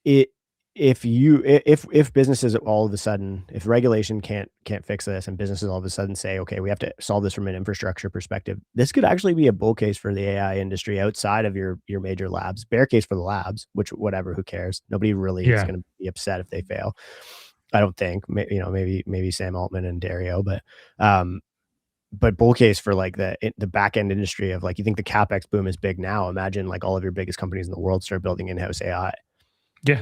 Speaker 1: it if businesses all of a sudden, if regulation can't fix this, and businesses all of a sudden say, okay, we have to solve this from an infrastructure perspective, this could actually be a bull case for the AI industry outside of your major labs. Bear case for the labs, which, whatever, who cares? Nobody really is
Speaker 2: Yeah.
Speaker 1: going to be upset if they fail. I don't think. Maybe Sam Altman and Dario, um, but bull case for like the back end industry of, like, you think the capex boom is big now. Imagine like all of your biggest companies in the world start building in-house AI.
Speaker 2: Yeah.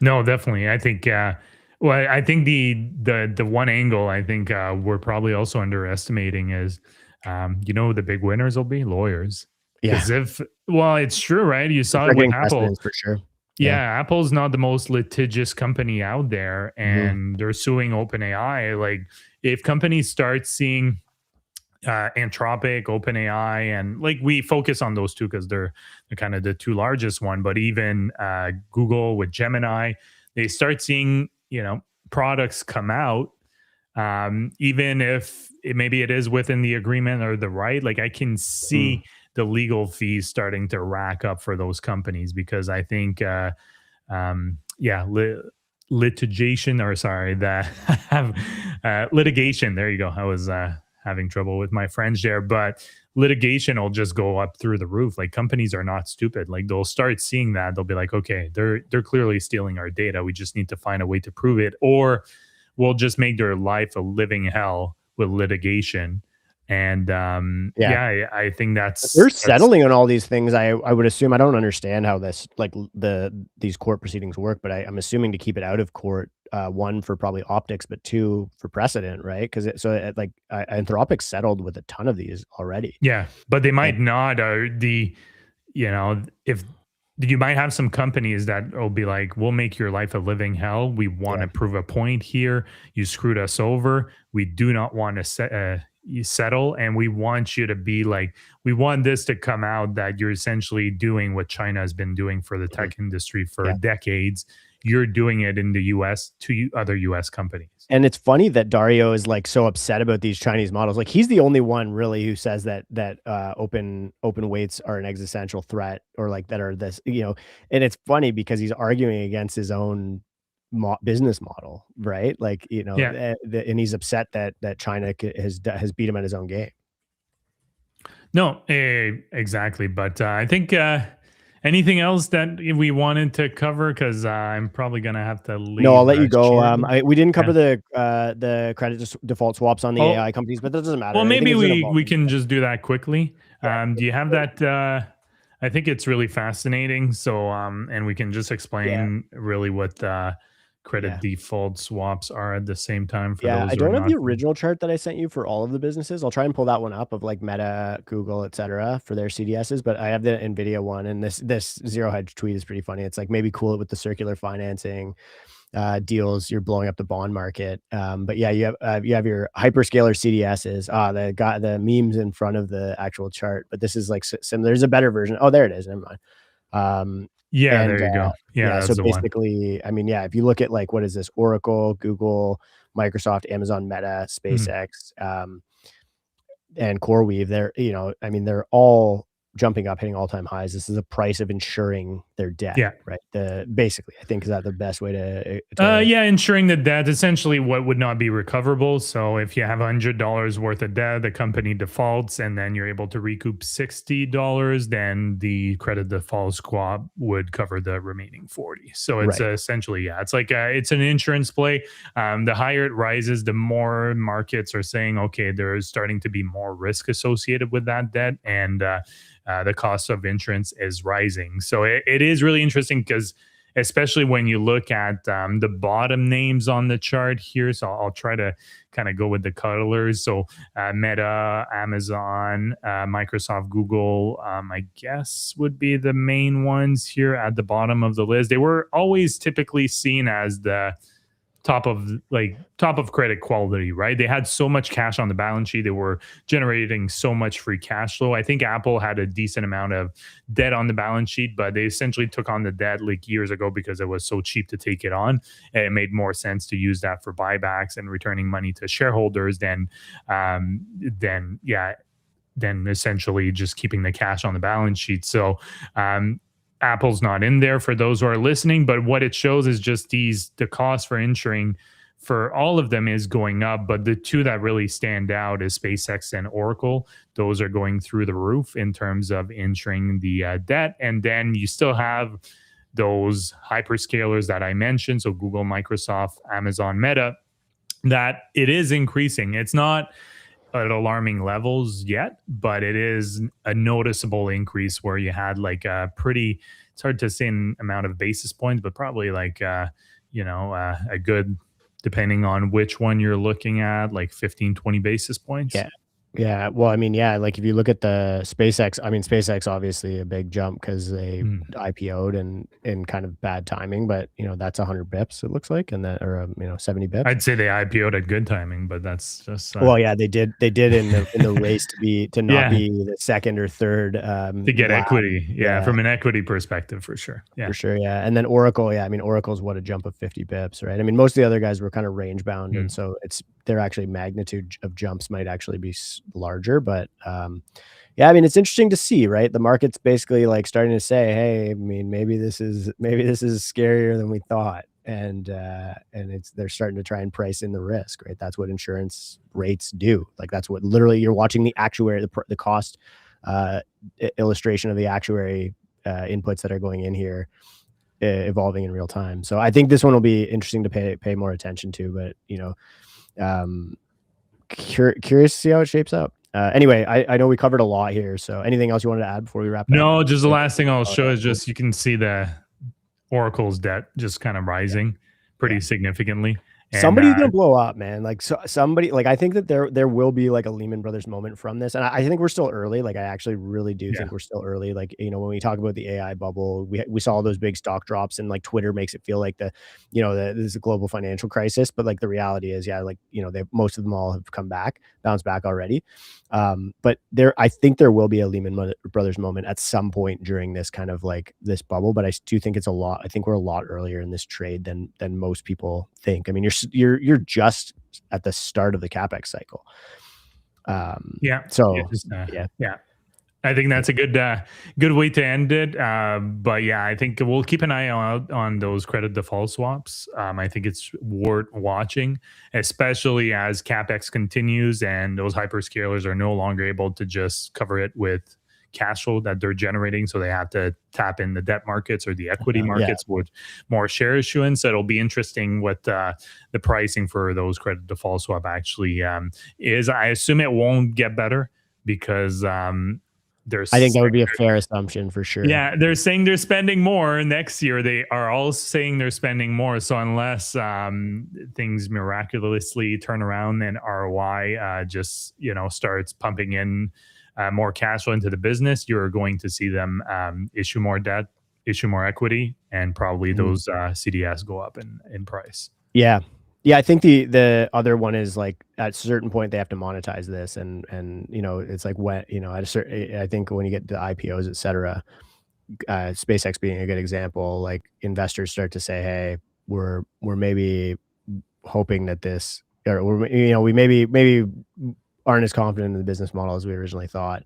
Speaker 2: No, definitely. I think well, I think the one angle I think we're probably also underestimating is the big winners will be lawyers.
Speaker 1: Yeah,
Speaker 2: Cuz if well, it's true, right? You
Speaker 1: they're
Speaker 2: saw it with
Speaker 1: getting
Speaker 2: Apple.
Speaker 1: precedence for sure. Yeah.
Speaker 2: Yeah, Apple's not the most litigious company out there,
Speaker 1: Mhm.
Speaker 2: and they're suing OpenAI. Like, if companies start seeing Anthropic, OpenAI, and like, we focus on those two because they're kind of the two largest one. But even Google with Gemini, they start seeing products come out, even if maybe it is within the agreement or the right. Like, I can
Speaker 1: Mhm.
Speaker 2: see the legal fees starting to rack up for those companies because I think yeah, litigation, or sorry, that have litigation. There you go. I was having trouble with my French there, but litigation will just go up through the roof. Like, companies are not stupid. Like, they'll start seeing that. They'll be like, okay, they're clearly stealing our data. We just need to find a way to prove it, or we'll just make their life a living hell with litigation. And
Speaker 1: Yeah.
Speaker 2: yeah, I think
Speaker 1: But they're
Speaker 2: that's
Speaker 1: settling on all these things. I would assume. I don't understand how this, like, these court proceedings work, but I'm assuming to keep it out of court, one, for probably optics, but two, for precedent, right? Because like, Anthropic settled with a ton of these already.
Speaker 2: yeah, but they
Speaker 1: And
Speaker 2: might not. If you might have some companies that will be like, we'll make your life a living hell. We want
Speaker 1: Yeah.
Speaker 2: to prove a point here. You screwed us over. We do not want to you settle. And we want you to be like, we want this to come out that you're essentially doing what China has been doing for the
Speaker 1: Mhm.
Speaker 2: tech industry for
Speaker 1: Yeah.
Speaker 2: decades. You're doing it in the US to other US companies.
Speaker 1: And it's funny that Dario is, like, so upset about these Chinese models. Like, he's the only one really who says that open weights are an existential threat, or like that are this, and it's funny because he's arguing against his own business model, right? Like,
Speaker 2: Yeah.
Speaker 1: and he's upset that China has beat him at his own game.
Speaker 2: No, exactly. But I think anything else that we wanted to cover, because I'm probably going to have to
Speaker 1: No, I'll
Speaker 2: leave
Speaker 1: let you go.
Speaker 2: shortly.
Speaker 1: We didn't
Speaker 2: Yeah.
Speaker 1: cover the credit default swaps on the
Speaker 2: Oh,
Speaker 1: AI companies, but that doesn't matter.
Speaker 2: well,
Speaker 1: I think
Speaker 2: maybe
Speaker 1: it's an
Speaker 2: we
Speaker 1: evolving.
Speaker 2: can just do that quickly.
Speaker 1: Yeah.
Speaker 2: Do you have that? I think it's really fascinating. So, and we can just
Speaker 1: Yeah.
Speaker 2: explain really what credit
Speaker 1: Yeah.
Speaker 2: default swaps are at the some time for
Speaker 1: Yeah, I
Speaker 2: those who are
Speaker 1: don't have
Speaker 2: not.
Speaker 1: the original chart that I sent you for all of the businesses. I'll try and pull that one up of like Meta, Google, etc. for their CDSs, but I have the Nvidia one, and this zero hedge tweet is pretty funny. It's like, maybe cool it with the circular financing deals. You're blowing up the bond market, but yeah, you have your hyperscaler CDSs. The memes in front of the actual chart, but this is like similar. There's a better version. Oh, there it is. Never mind. Um,
Speaker 2: Yeah,
Speaker 1: and
Speaker 2: there you go. Yeah,
Speaker 1: Yeah, so
Speaker 2: that's the one.
Speaker 1: basically, I mean, yeah, if you look at, like, what is this? Oracle, Google, Microsoft, Amazon, Meta,
Speaker 2: Mhm.
Speaker 1: SpaceX, and CoreWeave, I mean, they're all jumping up, hitting all-time highs. This is the price of insuring their debt,
Speaker 2: Yeah.
Speaker 1: right? Basically, I think, is that the best way to
Speaker 2: Yeah, ensuring that that's essentially what would not be recoverable. So if you have $100 worth of debt, the company defaults, and then you're able to recoup $60, then the credit default squad would cover the remaining 40. So it's
Speaker 1: right,
Speaker 2: essentially, yeah, it's like it's an insurance play. The higher it rises, the more markets are saying, okay, there's starting to be more risk associated with that debt, and the cost of insurance is rising. So it is really interesting because especially when you look at the bottom names on the chart here. So I'll try to kind of go with the colors. So Meta, Amazon, Microsoft, Google, I guess would be the main ones here at the bottom of the list. They were always typically seen as the top of credit quality, right? They had so much cash on the balance sheet. They were generating so much free cash flow. I think Apple had a decent amount of debt on the balance sheet, but they essentially took on the debt like years ago because it was so cheap to take it on. And it made more sense to use that for buybacks and returning money to shareholders than essentially just keeping the cash on the balance sheet. So Apple's not in there for those who are listening, but what it shows is just the cost for insuring for all of them is going up. But the two that really stand out is SpaceX and Oracle. Those are going through the roof in terms of insuring the debt. And then you still have those hyperscalers that I mentioned. So Google, Microsoft, Amazon, Meta, that it is increasing. It's not at alarming levels yet, but it is a noticeable increase where you had like a pretty, it's hard to say an amount of basis points, but probably like, a good, depending on which one you're looking at, like 15, 20 basis points.
Speaker 1: yeah. Yeah, well, I mean, yeah, like, if you look at the SpaceX, I mean, SpaceX obviously a big jump because they
Speaker 2: Mm.
Speaker 1: IPO'd in kind of bad timing, but, that's 100 bips, it looks like, and that, or, 70 bips.
Speaker 2: I'd say they IPO'd at good timing, but that's just,
Speaker 1: Well, yeah, they did in the race to not
Speaker 2: yeah,
Speaker 1: be the second or third,
Speaker 2: to get
Speaker 1: lab.
Speaker 2: equity. Yeah,
Speaker 1: Yeah,
Speaker 2: from an equity perspective, for sure. Yeah.
Speaker 1: for sure, yeah, and then Oracle, yeah, I mean, Oracle's what, a jump of 50 bips, right? I mean, most of the other guys were kind of range bound, and
Speaker 2: Mm.
Speaker 1: so their actually magnitude of jumps might actually be larger, but, yeah, I mean, it's interesting to see, right? The market's basically, like, starting to say, "Hey, I mean, maybe this is scarier than we thought," and they're starting to try and price in the risk, right? That's what insurance rates do. Like, that's what literally you're watching the actuary, the cost uh, illustration of the actuary inputs that are going in here evolving in real time. So I think this one will be interesting to pay more attention to, but um, curious to see how it shapes up. Anyway, I know we covered a lot here. So anything else you wanted to add before we wrap it up?
Speaker 2: No, just the last thing I'll
Speaker 1: Oh,
Speaker 2: show
Speaker 1: yeah,
Speaker 2: is
Speaker 1: cool.
Speaker 2: just you can see the Oracle's debt just kind of
Speaker 1: Yeah,
Speaker 2: rising
Speaker 1: yeah,
Speaker 2: pretty significantly. And
Speaker 1: Somebody's gonna blow up, man. Like somebody, like I think that there will be like a Lehman Brothers moment from this, and I think we're still early. Like I actually really do
Speaker 2: yeah,
Speaker 1: think we're still early. Like when we talk about the AI bubble, we saw those big stock drops, and like Twitter makes it feel like this is a global financial crisis, but like the reality is, yeah, like they most of them all have bounced back already. But I think there will be a Lehman Brothers moment at some point during this kind of like this bubble, but I do think it's a lot. I think we're a lot earlier in this trade than most people think. I mean, you're just at the start of the capex cycle.
Speaker 2: yeah, yeah,
Speaker 1: So
Speaker 2: just,
Speaker 1: yeah,
Speaker 2: yeah. I think that's a good way to end it. But yeah, I think we'll keep an eye out on those credit default swaps. I think it's worth watching, especially as capex continues and those hyperscalers are no longer able to just cover it with cash flow that they're generating, so they have to tap in the debt markets or the equity
Speaker 1: yeah.
Speaker 2: markets with more share issuance. So it'll be interesting what the pricing for those credit default swap actually is. I assume it won't get better because
Speaker 1: I think
Speaker 2: there's
Speaker 1: that would be a fair assumption for sure.
Speaker 2: yeah, they're saying they're spending more next year. They are all saying they're spending more. So unless things miraculously turn around and ROI just starts pumping in more cash flow into the business, you're going to see them issue more debt, issue more equity, and probably
Speaker 1: Mhm.
Speaker 2: those CDS go up in price.
Speaker 1: Yeah. Yeah, I think the other one is like at a certain point they have to monetize this, and it's like when at a certain, I think when you get to IPOs, et cetera, SpaceX being a good example, like investors start to say, hey, we're maybe hoping that this, or we maybe aren't as confident in the business model as we originally thought.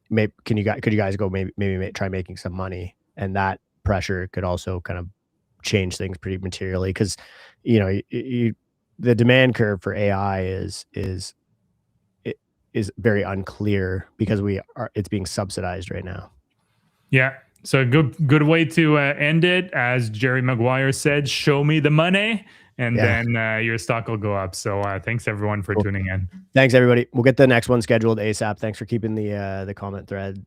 Speaker 1: Maybe could you guys go try making some money, and that pressure could also kind of change things pretty materially because the demand curve for AI it is very unclear because it's being subsidized right now.
Speaker 2: Yeah. So good way to end it. As Jerry Maguire said, show me the money, and
Speaker 1: Yeah.
Speaker 2: then your stock will go up. So thanks everyone for
Speaker 1: Cool.
Speaker 2: tuning in.
Speaker 1: Thanks everybody. We'll get the next one scheduled ASAP. Thanks for keeping the comment thread